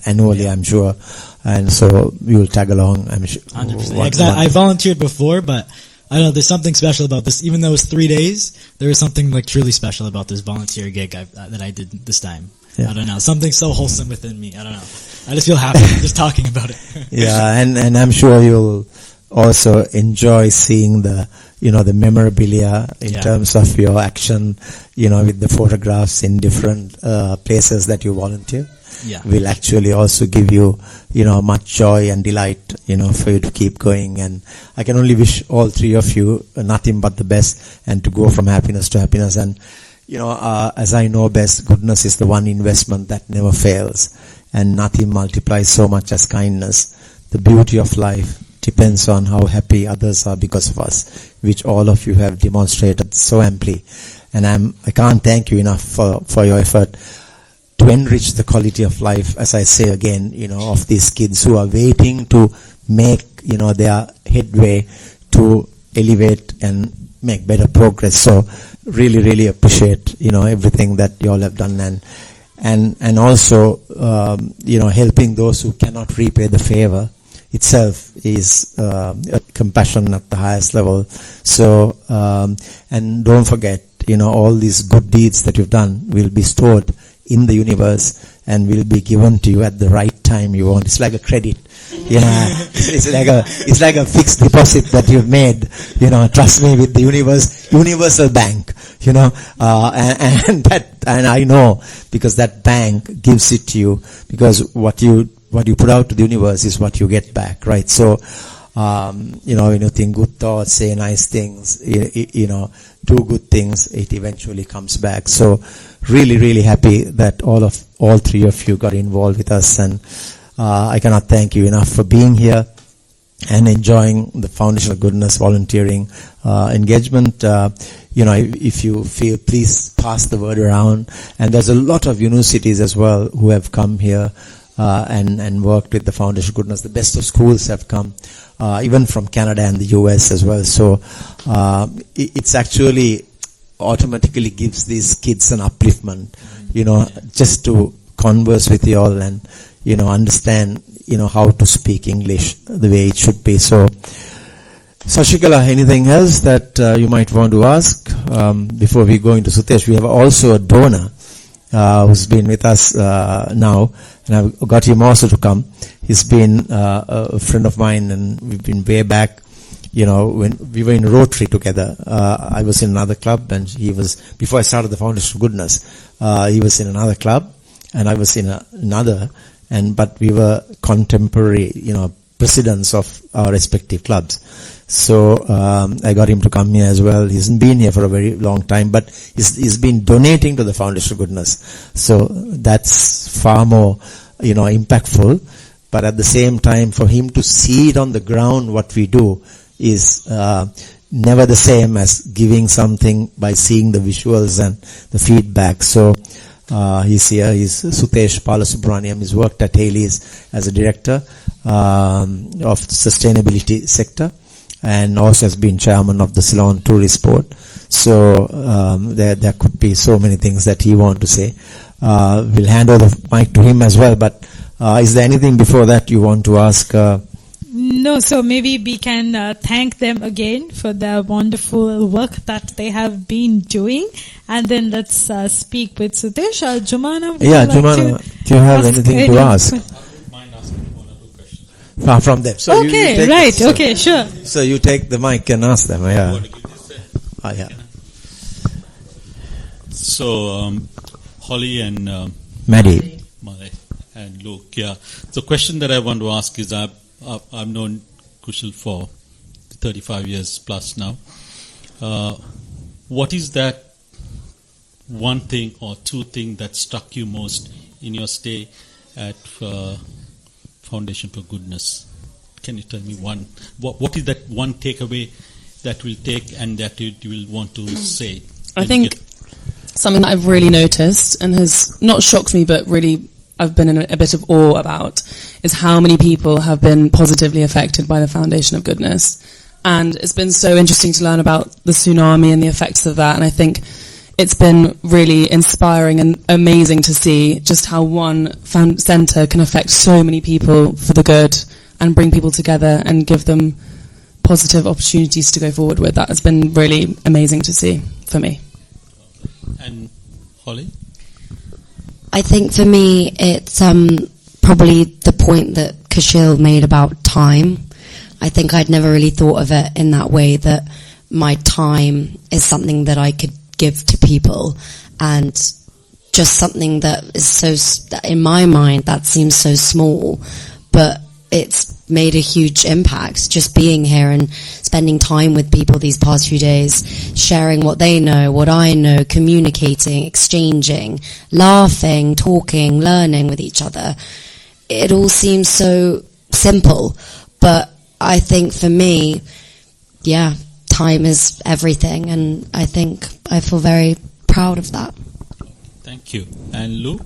annually, I'm sure, and so you'll tag along. I'm sure. 100%. I volunteered before, but I don't know, there's something special about this. Even though it was 3 days, there was something truly special about this volunteer gig that I did this time. Yeah. I don't know, something so wholesome within me. I don't know. I just feel happy just talking about it. Yeah, and I'm sure you'll also enjoy seeing the the memorabilia in Yeah. terms of your action, with the photographs in different places that you volunteer. Yeah. Will actually also give you, much joy and delight, for you to keep going. And I can only wish all three of you nothing but the best, and to go from happiness to happiness. And, as I know best, goodness is the one investment that never fails, and nothing multiplies so much as kindness. The beauty of life depends on how happy others are because of us, which all of you have demonstrated so amply. And I can't thank you enough for your effort to enrich the quality of life, as I say again, of these kids who are waiting to make, their headway to elevate and make better progress. So really, really appreciate, everything that you all have done, and also, helping those who cannot repay the favor itself is a compassion at the highest level. So, and don't forget, all these good deeds that you've done will be stored in the universe and will be given to you at the right time you want. It's like a credit. It's like a fixed deposit that you've made, trust me, with the universal bank, and I know, because that bank gives it to you, because what you put out to the universe is what you get back, right? So, when you think good thoughts, say nice things, do good things, it eventually comes back. So really, really happy that all three of you got involved with us, and I cannot thank you enough for being here and enjoying the Foundation of Goodness volunteering engagement. If you feel, please pass the word around. And there's a lot of universities as well who have come here and worked with the Foundation of Goodness. The best of schools have come, even from Canada and the US as well. So it's actually automatically gives these kids an upliftment, just to converse with you all and, understand, how to speak English the way it should be. So, Sashikala, anything else that you might want to ask before we go into Sutesh? We have also a donor who's been with us now, and I've got him also to come. He's been a friend of mine, and we've been way back, when we were in Rotary together. I was in another club, and he was, before I started the Foundation of Goodness, he was in another club, and I was in another, but we were contemporary, presidents of our respective clubs. So I got him to come here as well. He hasn't been here for a very long time, but he's been donating to the Foundation of Goodness. So that's far more, impactful. But at the same time, for him to see it on the ground, what we do is never the same as giving something by seeing the visuals and the feedback. So he's here. He's Sutesh Palasubramaniam. He's worked at Haley's as a director of sustainability sector, and also has been chairman of the Ceylon Tourist Board. So there could be so many things that he wants to say. We'll hand over the mic to him as well. But is there anything before that you want to ask? No, so maybe we can thank them again for the wonderful work that they have been doing, and then let's speak with Sutesh. Jumana, would you like Jumana, do you have anything to ask? Mind asking one or two questions. From them. So okay, right. Okay, sure. So you take the mic and ask them. Yeah. Yeah. So, Holly and Maddie and Luke, yeah. So, question that I want to ask is, I've known Kushal for 35 years plus now. What is that one thing or two things that struck you most in your stay at Foundation for Goodness? Can you tell me one? What is that one takeaway that will take and that you will want to say? I think something that I've really noticed and has not shocked me, but really I've been in a bit of awe about, is how many people have been positively affected by the Foundation of Goodness. And it's been so interesting to learn about the tsunami and the effects of that. And I think it's been really inspiring and amazing to see just how one centre can affect so many people for the good and bring people together and give them positive opportunities to go forward with. That has been really amazing to see for me. And Holly? I think for me, it's probably the point that Kushal made about time. I think I'd never really thought of it in that way, that my time is something that I could give to people, and just something that is that in my mind that seems so small, but it's made a huge impact. Just being here and spending time with people these past few days, sharing what they know, what I know, communicating, exchanging, laughing, talking, learning with each other. It all seems so simple, but I think for me, yeah, time is everything, and I think I feel very proud of that. Thank you. And Lou?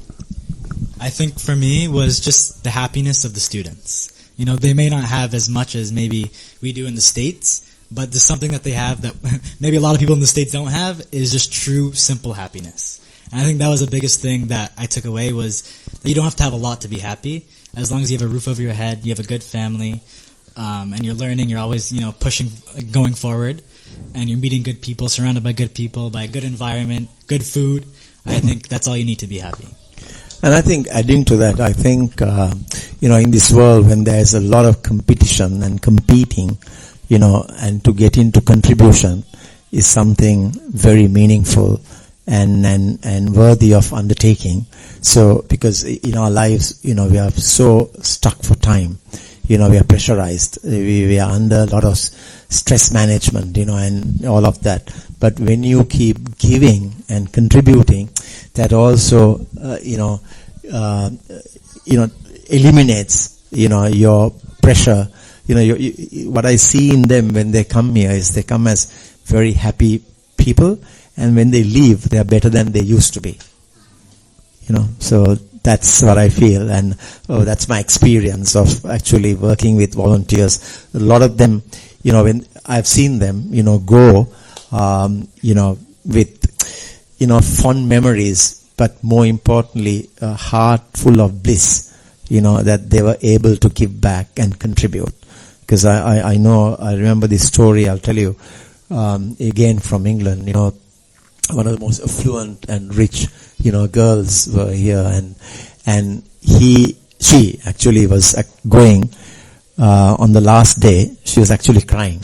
I think for me was just the happiness of the students. You know, they may not have as much as maybe we do in the States, but there's something that they have that maybe a lot of people in the States don't have, is just true, simple happiness. And I think that was the biggest thing that I took away, was that you don't have to have a lot to be happy. As long as you have a roof over your head, you have a good family, and you're learning, you're always, you know, pushing, going forward, and you're meeting good people, surrounded by good people, by a good environment, good food. I think that's all you need to be happy. And I think, adding to that, I think, you know, in this world when there's a lot of competition and competing, you know, and to get into contribution is something very meaningful and worthy of undertaking. So, because in our lives, you know, we are so stuck for time. You know, we are pressurized. We are under a lot of stress management, you know, and all of that. But when you keep giving and contributing, that also, eliminates, you know, your pressure. You know, what I see in them when they come here is they come as very happy people, and when they leave, they are better than they used to be. You know, so that's what I feel, and that's my experience of actually working with volunteers. A lot of them, you know, when I've seen them, you know, go, you know, with, you know, fond memories, but more importantly, a heart full of bliss, you know, that they were able to give back and contribute. Because I know, I remember this story, I'll tell you, again from England, you know, one of the most affluent and rich, you know, girls were here, and she actually was going, on the last day, she was actually crying.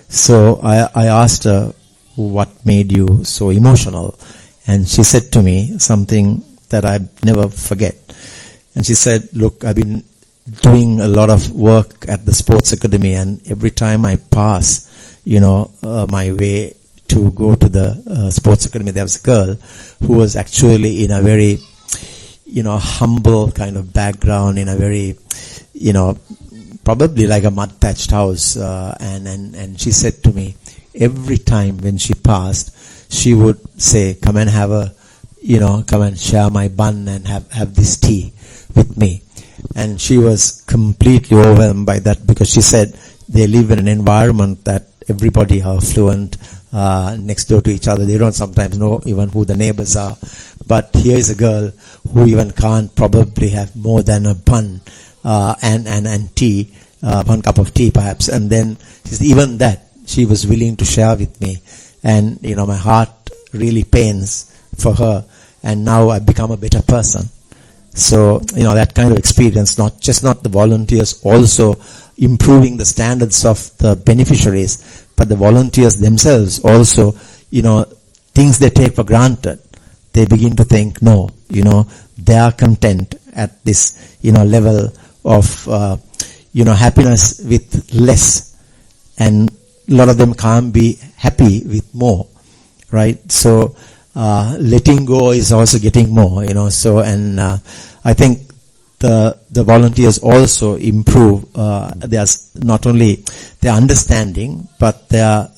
So I asked her, what made you so emotional? And she said to me something that I never forget. And she said, look, I've been doing a lot of work at the sports academy, and every time I pass, you know, my way to go to the sports academy, there was a girl who was actually in a very, you know, humble kind of background, in a very, you know, probably like a mud thatched house, and she said to me, every time when she passed, she would say, come and have a, you know, come and share my bun and have this tea with me. And she was completely overwhelmed by that, because she said they live in an environment that everybody are affluent, next door to each other. They don't sometimes know even who the neighbors are. But here is a girl who even can't probably have more than a bun, and tea, 1 cup of tea perhaps. And then even that she was willing to share with me. And, you know, my heart really pains for her. And now I've become a better person. So, you know, that kind of experience, not the volunteers, also improving the standards of the beneficiaries, but the volunteers themselves also, you know, things they take for granted, they begin to think, no, you know, they are content at this, you know, level of, you know, happiness with less. And a lot of them can't be happy with more, right? So, letting go is also getting more, you know, so, and I think the volunteers also improve their, not only their understanding, but their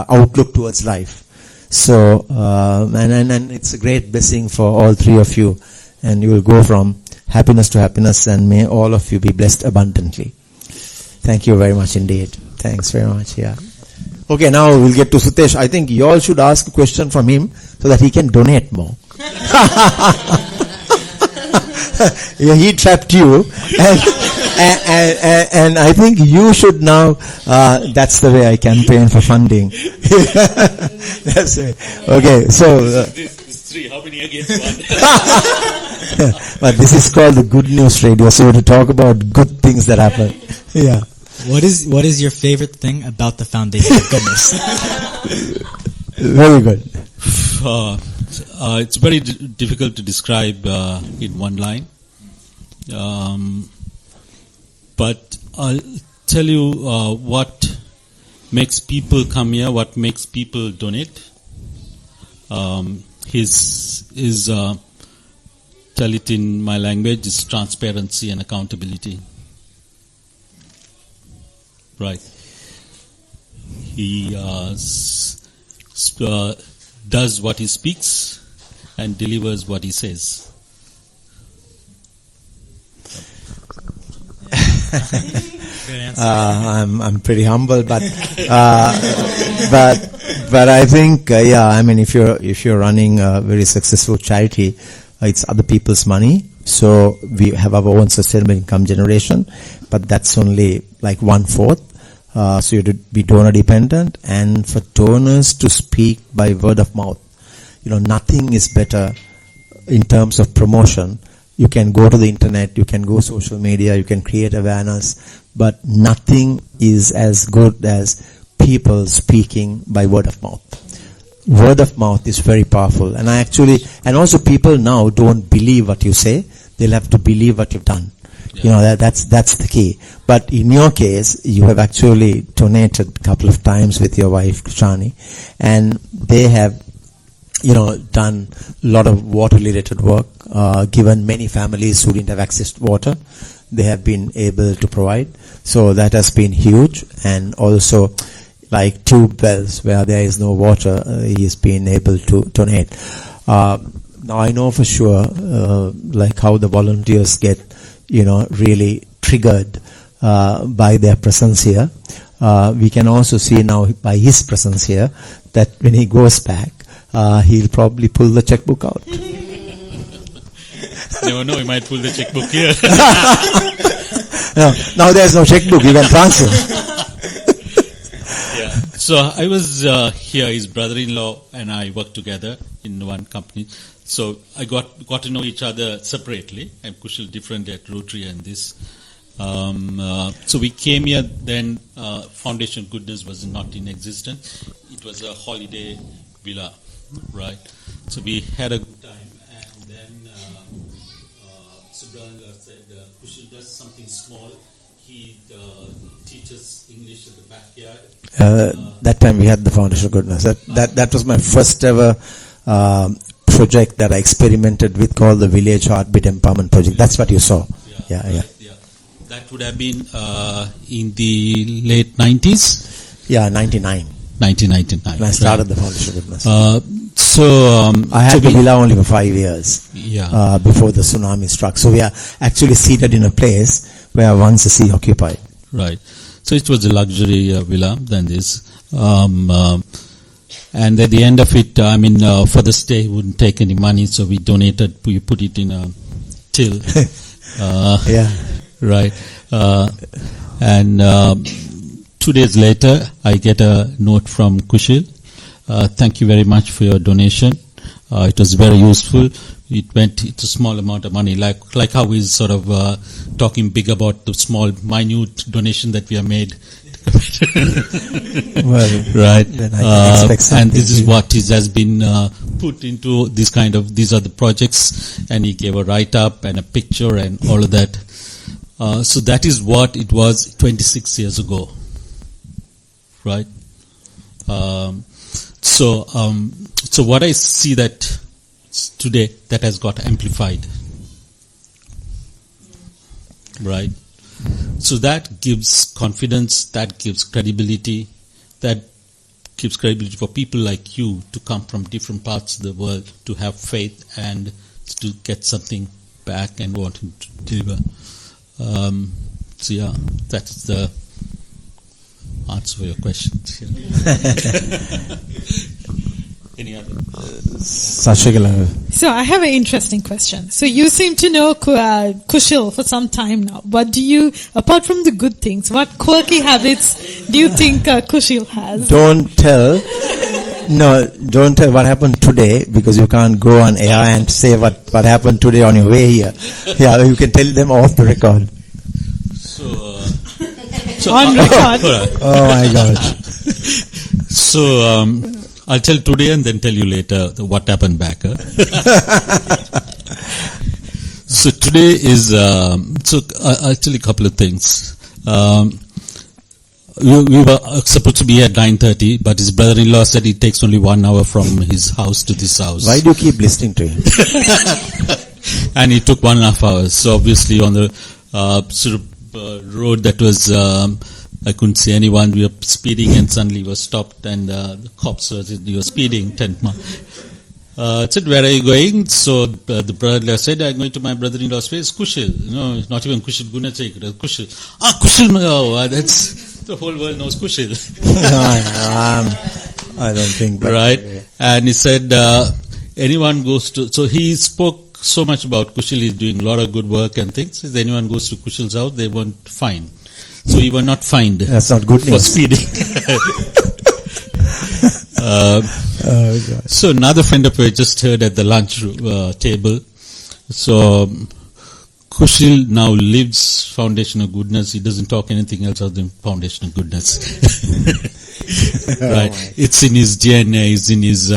outlook towards life. So, and it's a great blessing for all three of you, and you will go from happiness to happiness, and may all of you be blessed abundantly. Thank you very much indeed. Thanks very much. Yeah. Okay, now we'll get to Sutesh. I think you all should ask a question from him so that he can donate more. Yeah, he trapped you, and I think you should now. That's the way I campaign for funding. That's it. Okay, so this three. How many against one? but this is called the Good News Radio, so to talk about good things that happen. Yeah. What is your favorite thing about the Foundation of Goodness? Very good. It's very difficult to describe in one line. But I'll tell you what makes people come here, what makes people donate. Tell it in my language, is transparency and accountability. Right. He does what he speaks and delivers what he says. Good answer. I'm pretty humble, but I think I mean if you're running a very successful charity, it's other people's money. So we have our own sustainable income generation, but that's only like 1/4. So you have to be donor dependent, and for donors to speak by word of mouth, nothing is better in terms of promotion. You can go to the internet, you can go social media, you can create awareness, but nothing is as good as people speaking by word of mouth. Word of mouth is very powerful, and also people now don't believe what you say; they'll have to believe what you've done. Yeah. That's the key. But in your case, you have actually donated a couple of times with your wife Shani, and they have done a lot of water-related work, given many families who didn't have access to water. They have been able to provide. So that has been huge. And also, like tube wells where there is no water, he's been able to donate. Now I know for sure, like how the volunteers get, really triggered by their presence here. We can also see now by his presence here that when he goes back, he'll probably pull the checkbook out. Never know, he might pull the checkbook here. No, now there's no checkbook, you can transfer. Yeah. So I was here, his brother-in-law and I worked together in one company. So I got to know each other separately. I'm Kushal different at Rotary and this. So we came here then, Foundation Goodness was not in existence. It was a holiday villa, right? So we had a good time, and then Subramanian said, Kushal does something small. He teaches English in the backyard. That time we had the Foundation Goodness. That was my first ever project that I experimented with, called the Village Heartbeat Empowerment Project. That's what you saw. Yeah. That would have been in the late 90s? Yeah, 99. 1999. When I started the Foundation Goodness. I had the villa only for 5 years. Yeah. Before the tsunami struck. So we are actually seated in a place where once the sea occupied. Right. So it was a luxury villa than this. And at the end of it, for the stay, we wouldn't take any money, so we donated, we put it in a till. Yeah. Right. And 2 days later, I get a note from Kushal. Thank you very much for your donation. It was very useful. It's a small amount of money, like how he's sort of talking big about the small, minute donation that we have made. Well, right. Then I can expect something. And this is what has been put into these are the projects, and he gave a write-up and a picture and all of that. So that is what it was 26 years ago. Right? So what I see that today, that has got amplified. Right? So that gives confidence, that gives credibility, for people like you to come from different parts of the world, to have faith and to get something back and want to deliver. So yeah, that's the answer for your questions. Any other? Sashigala. So I have an interesting question. So you seem to know Kushal for some time now. What do you, apart from the good things, what quirky habits do you think Kushal has? Don't tell what happened today, because you can't go on air and say what happened today on your way here. Yeah, you can tell them off the record. On record. Oh my God. So I'll tell today and then tell you later what happened back. So today is I'll tell you a couple of things. We were supposed to be at 9:30, but his brother-in-law said it takes only 1 hour from his house to this house. Why do you keep listening to him? And it took 1.5 hours. So obviously on the road that was, I couldn't see anyone. We were speeding and suddenly we were stopped and the cops were, you were speeding 10 miles. I said, where are you going? So the brother said, I'm going to my brother-in-law's place, Kushil. No, not even Kushil, Gunachek, Kushil. Kushil, no, that's, the whole world knows Kushil. I don't think. Right. And he said, anyone goes to, so he spoke so much about Kushil, he's doing a lot of good work and things. If anyone goes to Kushil's house, they won't find. So we were not fined. That's not good for news. speeding. So another friend of mine just heard at the lunch table. So Kushil now lives Foundation of Goodness. He doesn't talk anything else other than Foundation of Goodness. Right. It's in his DNA. It's in his,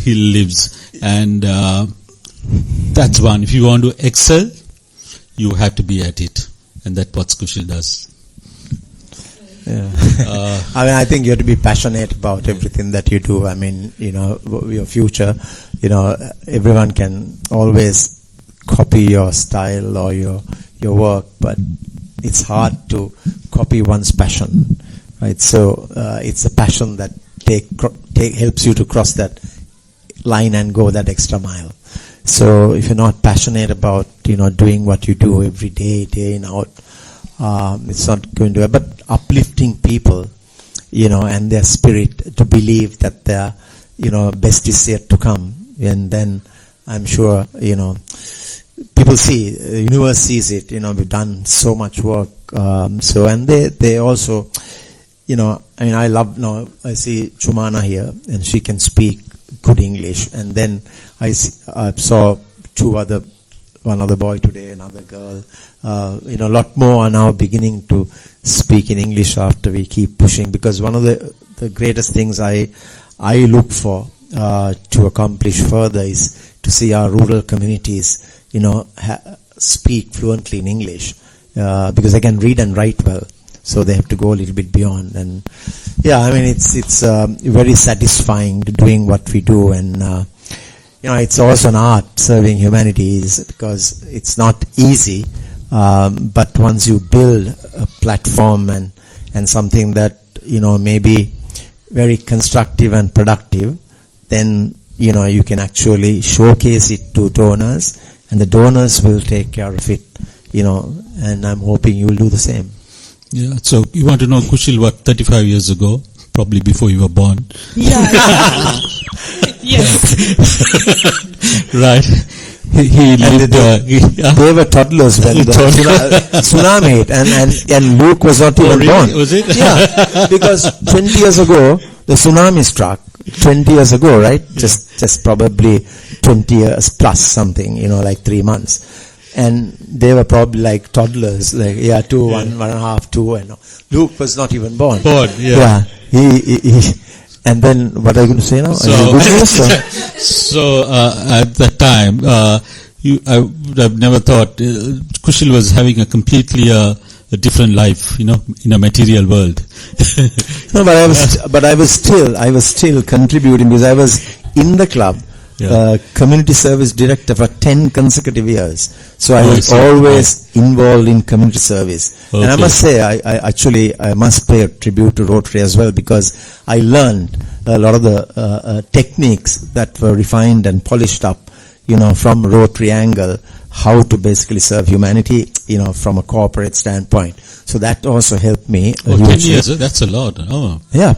he lives. And that's one. If you want to excel, you have to be at it. And that's what Kushil does. Yeah. I mean, I think you have to be passionate about everything that you do. I mean, your future, everyone can always copy your style or your work, but it's hard to copy one's passion, right? So it's a passion that helps you to cross that line and go that extra mile. So if you're not passionate about doing what you do every day, day in out, it's not going to. But uplifting people, and their spirit to believe that their best is yet to come, and then I'm sure people see, the universe sees it. We've done so much work. So and they also, I mean, I love now. I see Chumana here, and she can speak good English, and then I saw one other boy today, another girl. A lot more are now beginning to speak in English after we keep pushing, because one of the greatest things I look for to accomplish further is to see our rural communities, speak fluently in English, because they can read and write well. So they have to go a little bit beyond. And yeah, I mean, it's very satisfying doing what we do, and it's also an art serving humanity, because it's not easy. But once you build a platform and something that may be very constructive and productive, then you can actually showcase it to donors, and the donors will take care of it. And I'm hoping you will do the same. Yeah. So you want to know Kushil 35 years ago, probably before you were born. Yeah. Yes. Right. He lived, they were toddlers when the tsunami hit, and Luke was not even born. Was it? Yeah, because 20 years ago the tsunami struck. 20 years ago, right? Just probably 20 years plus something. Like 3 months, and they were probably like toddlers, like 2, 1.5, 2, and Luke was not even born. Yeah. He and then what are you going to say now? So at that time, I would have never thought Kushil was having a completely a different life, in a material world. No, but I was still contributing, because I was in the club, community service director for 10 consecutive years. So I was always involved in community service. Okay. And I must say, I must pay a tribute to Rotary as well, because I learned a lot of the techniques that were refined and polished up, from Rotary angle, how to basically serve humanity, from a corporate standpoint. So that also helped me. 10 years, that's a lot. Oh. Yeah,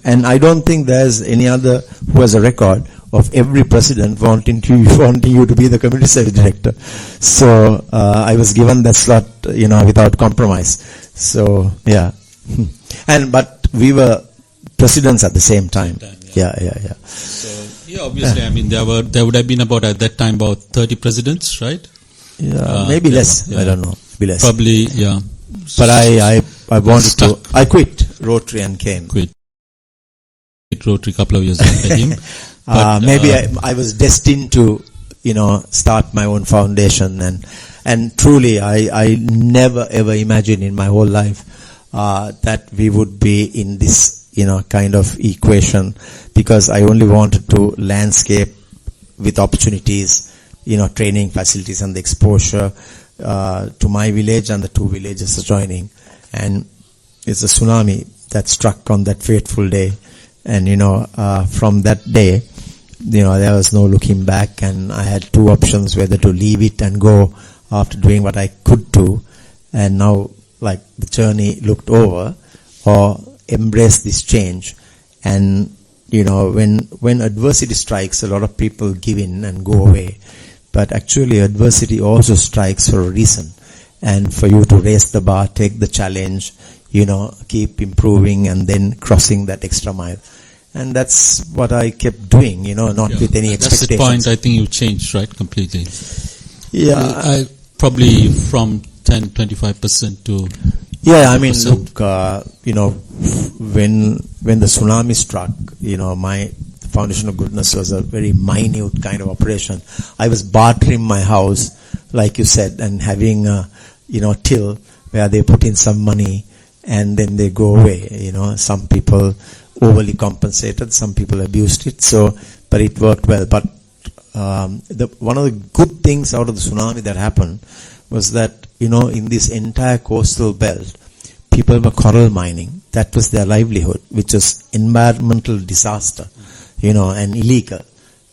and I don't think there's any other who has a record of every president wanting you to be the community service director. So I was given that slot, without compromise. So yeah, but we were presidents at the same time. Yeah. So obviously, I mean, there would have been at that time about 30 presidents, right? Yeah, maybe less. I don't know. Maybe less. Probably, yeah. But wanted to. I quit Rotary and came. Quit Rotary a couple of years after him. But, maybe I was destined to, start my own foundation, and truly I never ever imagined in my whole life that we would be in this kind of equation, because I only wanted to landscape with opportunities, training facilities and the exposure to my village and the 2 villages adjoining. And it's a tsunami that struck on that fateful day. And, from that day, there was no looking back, and I had 2 options, whether to leave it and go after doing what I could do, and now, like, the journey looked over, or embrace this change. And, when adversity strikes, a lot of people give in and go away. But actually, adversity also strikes for a reason. And for you to raise the bar, take the challenge, keep improving, and then crossing that extra mile. And that's what I kept doing, not with any expectations. That's the point. I think you changed, right, completely. Yeah. I probably from 10-25% to... Yeah, I mean, look, when the tsunami struck, my Foundation of Goodness was a very minute kind of operation. I was bartering my house, like you said, and having a, till where they put in some money and then they go away. Some people overly compensated, some people abused it. So, but it worked well. But one of the good things out of the tsunami that happened was that, in this entire coastal belt, people were coral mining. That was their livelihood, which was environmental disaster, and illegal,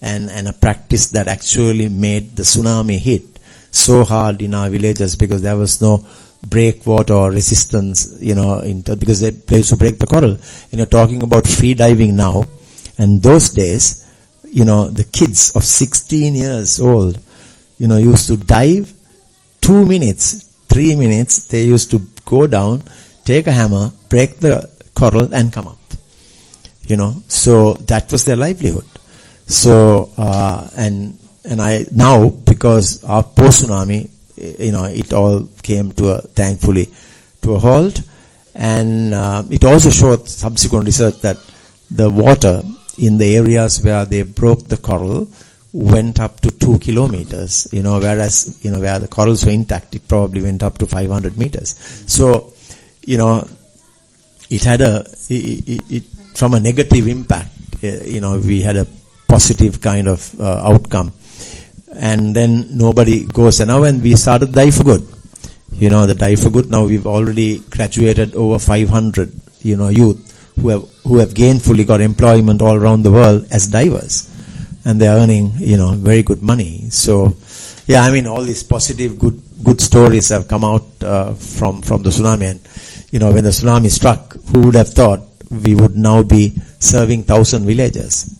and a practice that actually made the tsunami hit so hard in our villages, because there was no breakwater or resistance, because they used to break the coral. And you're talking about free diving now, and those days, the kids of 16 years old, used to dive 2 minutes, 3 minutes, they used to go down, take a hammer, break the coral, and come up. So that was their livelihood. So, and I, now, because our post-tsunami, it all came thankfully to a halt. And it also showed subsequent research that the water in the areas where they broke the coral went up to 2 kilometers, whereas, where the corals were intact, it probably went up to 500 meters. So, it had from a negative impact, we had a positive kind of outcome. And then nobody goes. And now when we started Dive for Good, the Dive for Good, now we've already graduated over 500, youth who have gainfully got employment all around the world as divers. And they're earning, very good money. So, yeah, I mean, all these positive, good stories have come out from the tsunami. And, when the tsunami struck, who would have thought we would now be serving 1,000 villages?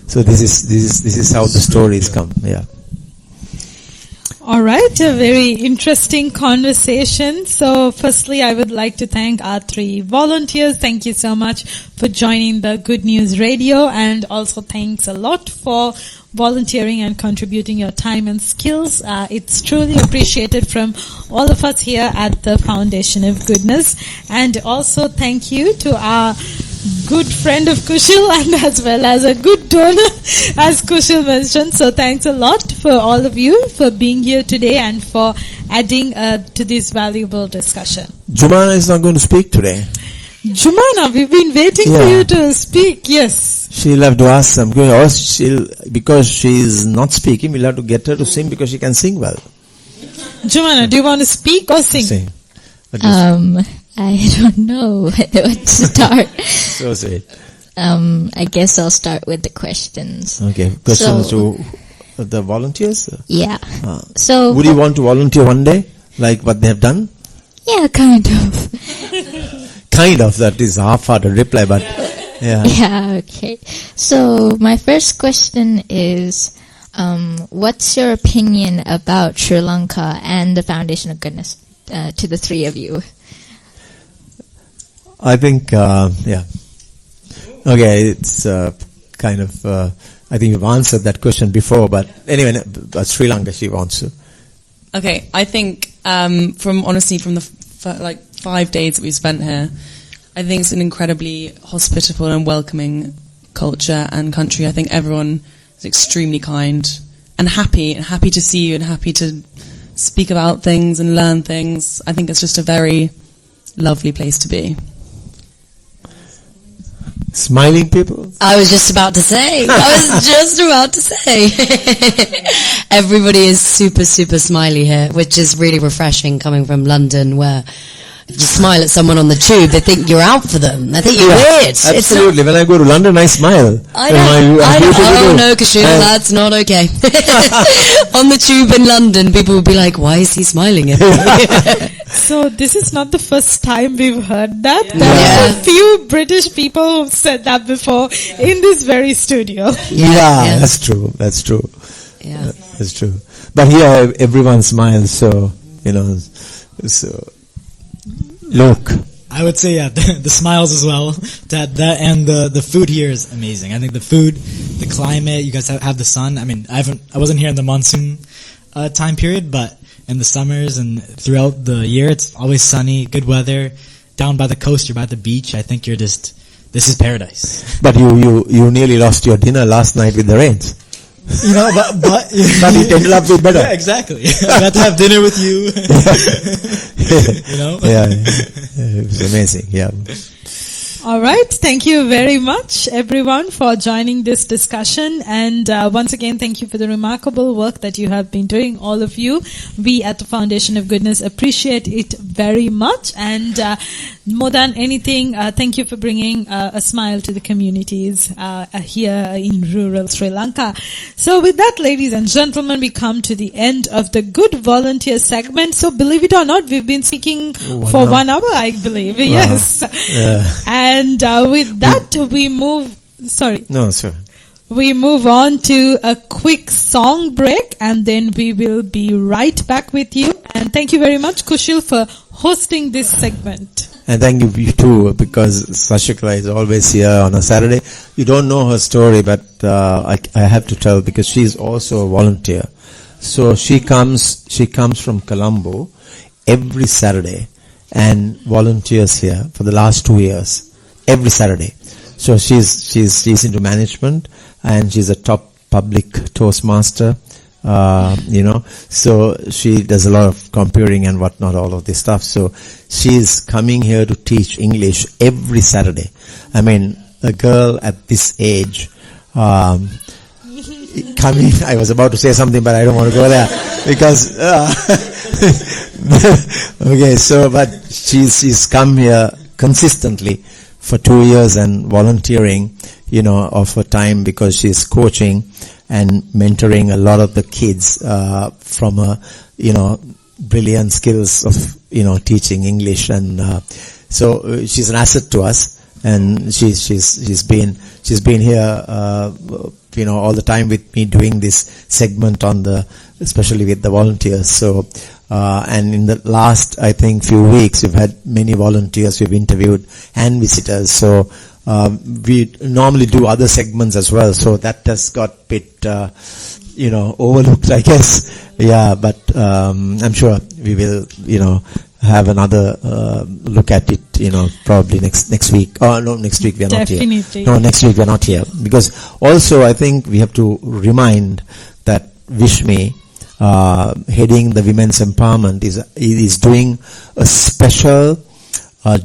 So this is how the stories come. Yeah. All right, a very interesting conversation. So firstly, I would like to thank our 3 volunteers. Thank you so much for joining the Good News Radio, and also thanks a lot for volunteering and contributing your time and skills. It's truly appreciated from all of us here at the Foundation of Goodness. And also thank you to our good friend of Kushal, and as well as a good donor, as Kushal mentioned. So thanks a lot for all of you for being here today and for adding to this valuable discussion. Jumana is not going to speak today. Jumana, we've been waiting for you to speak. Yes. She'll have to ask some, or because she's not speaking, we'll have to get her to sing, because she can sing well. Jumana, do you want to speak or sing? Sing. I don't know where to start. So sweet. I guess I'll start with the questions. Okay. Questions to the volunteers? Yeah. So would you want to volunteer one day, like what they have done? Yeah, kind of. Kind of, that is half-hearted reply, but yeah. Yeah, okay. So my first question is, what's your opinion about Sri Lanka and the Foundation of Goodness, to the 3 of you? I think, yeah. Okay, it's kind of, I think you've answered that question before, but anyway, Sri Lanka, she wants to. Okay, I think, from the 5 days that we've spent here. I think it's an incredibly hospitable and welcoming culture and country. I think everyone is extremely kind and happy to see you and happy to speak about things and learn things. I think it's just a very lovely place to be. Smiling people? I was just about to say. Everybody is super, super smiley here, which is really refreshing coming from London, where if you smile at someone on the tube, they think you're out for them. They think you're weird. Absolutely. When I go to London, I smile. I know. Oh no, Kashif, that's not okay. On the tube in London, people will be like, "Why is he smiling at me?" So this is not the first time we've heard that. There are a few British people who've said that before in this very studio. Yeah, that's true. Yeah, that's true. But here, everyone smiles, so look. I would say, the smiles as well. That and the food here is amazing. I think the food, the climate, you guys have the sun. I mean, I wasn't here in the monsoon time period, but in the summers and throughout the year, it's always sunny, good weather. Down by the coast, you're by the beach. I think this is paradise. But you nearly lost your dinner last night with the rains. But it ended up better. Yeah, exactly. I got to have dinner with you. Yeah, it was amazing. Yeah. All right. Thank you very much, everyone, for joining this discussion. And once again, thank you for the remarkable work that you have been doing, all of you. We at the Foundation of Goodness appreciate it very much. And more than anything, thank you for bringing a smile to the communities here in rural Sri Lanka. So with that, ladies and gentlemen, we come to the end of the Good Volunteer segment. So believe it or not, we've been speaking for 1 hour, I believe. Wow. Yes. Yeah. And with that, we move... Sorry. No, sir. We move on to a quick song break, and then we will be right back with you. And thank you very much, Kushil, for hosting this segment. And thank you too, because Sashikala is always here on a Saturday. You don't know her story, but I have to tell, because she's also a volunteer. So she comes from Colombo every Saturday and volunteers here for the last 2 years. Every Saturday. So she's into management, and she's a top public Toastmaster, so she does a lot of computing and whatnot, all of this stuff. So she's coming here to teach English every Saturday. I mean, a girl at this age, coming, I was about to say something, but I don't want to go there, because, okay, so, but she's come here consistently for 2 years and volunteering, of her time, because she's coaching and mentoring a lot of the kids from her, brilliant skills of, teaching English. And so she's an asset to us, and she's been here, all the time with me doing this segment especially with the volunteers. So, and in the last, I think, few weeks, we've had many volunteers we've interviewed and visitors. So, we normally do other segments as well. So that has got a bit, overlooked, I guess. Yeah, but I'm sure we will, have another look at it, probably next week. Oh, no, next week we are Definitely. not here. No, next week we are not here. Because also, I think we have to remind that Vishmi, heading the women's empowerment, is doing a special,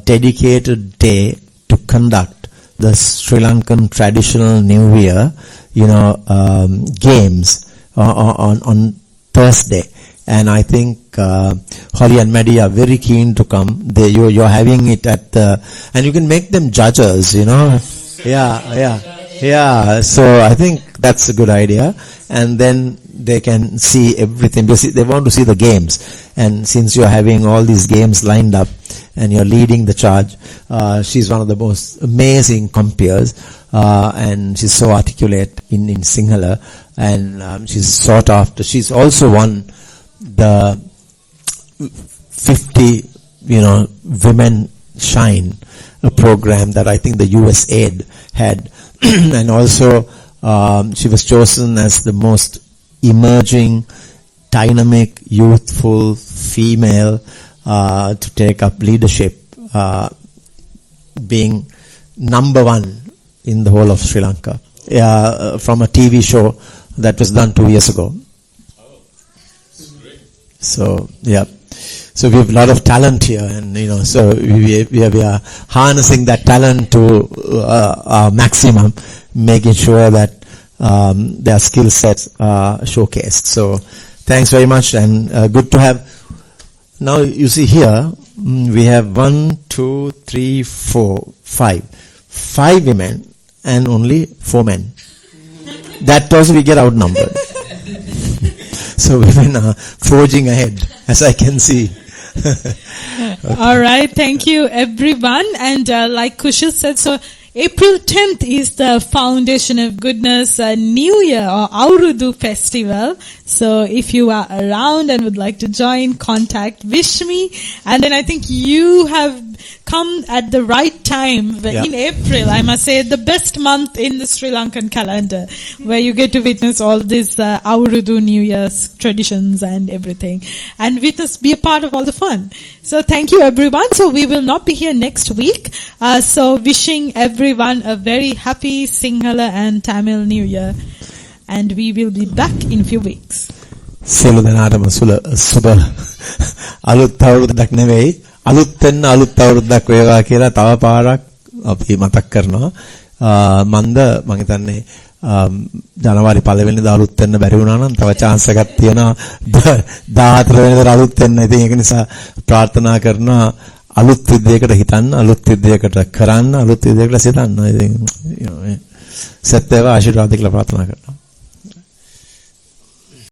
dedicated day to conduct the Sri Lankan traditional New Year, games on Thursday. And I think Holly and Maddie are very keen to come. You're having it and you can make them judges, Yeah. So I think that's a good idea. And then they can see everything. They want to see the games. And since you're having all these games lined up and you're leading the charge, she's one of the most amazing compeers, and she's so articulate in Sinhala, and she's sought after. She's also won the 50, Women Shine, a program that I think the USAID had. And also, she was chosen as the most emerging, dynamic, youthful female to take up leadership, being number one in the whole of Sri Lanka, from a TV show that was done 2 years ago. So yeah, so we have a lot of talent here, and so we are harnessing that talent to our maximum, making sure that their skill sets are showcased. So thanks very much, and good to have. Now you see here we have 1, 2, 3, 4, 5 women and only 4 men. That also we get outnumbered. So women are forging ahead, as I can see. Okay. All right, thank you everyone. And like Kushal said, so April 10th is the Foundation of Goodness New Year or Aurudu Festival. So if you are around and would like to join, contact Vishmi. And then I think you have come at the right time in April. I must say the best month in the Sri Lankan calendar, where you get to witness all these Aurudu New Year's traditions and everything, and be a part of all the fun. So thank you everyone. So we will not be here next week. So wishing everyone a very happy Sinhala and Tamil New Year. And we will be back in a few weeks. සියලු දෙනාටම සුබ අලුත් අවුරුද්දක් නෙවෙයි අලුත් අවුරුද්දක් වේවා කියලා තව පාරක් අපි මතක් කරනවා. මන්ද මම හිතන්නේ ජනවාරි 1 වෙනිදා අලුත් වෙන්න බැරි වුණා නම් තව chance එකක් තියෙනවා 14 වෙනිදා අලුත් වෙන්න. ඉතින් ඒක නිසා ප්‍රාර්ථනා කරනවා අලුත් විද්‍යයකට හිතන්න, අලුත් විද්‍යයකට කරන්න, අලුත් විද්‍යයකට සිතන්න. ඉතින් සත්‍යව ආශිර්වාද කියලා ප්‍රාර්ථනා කරනවා.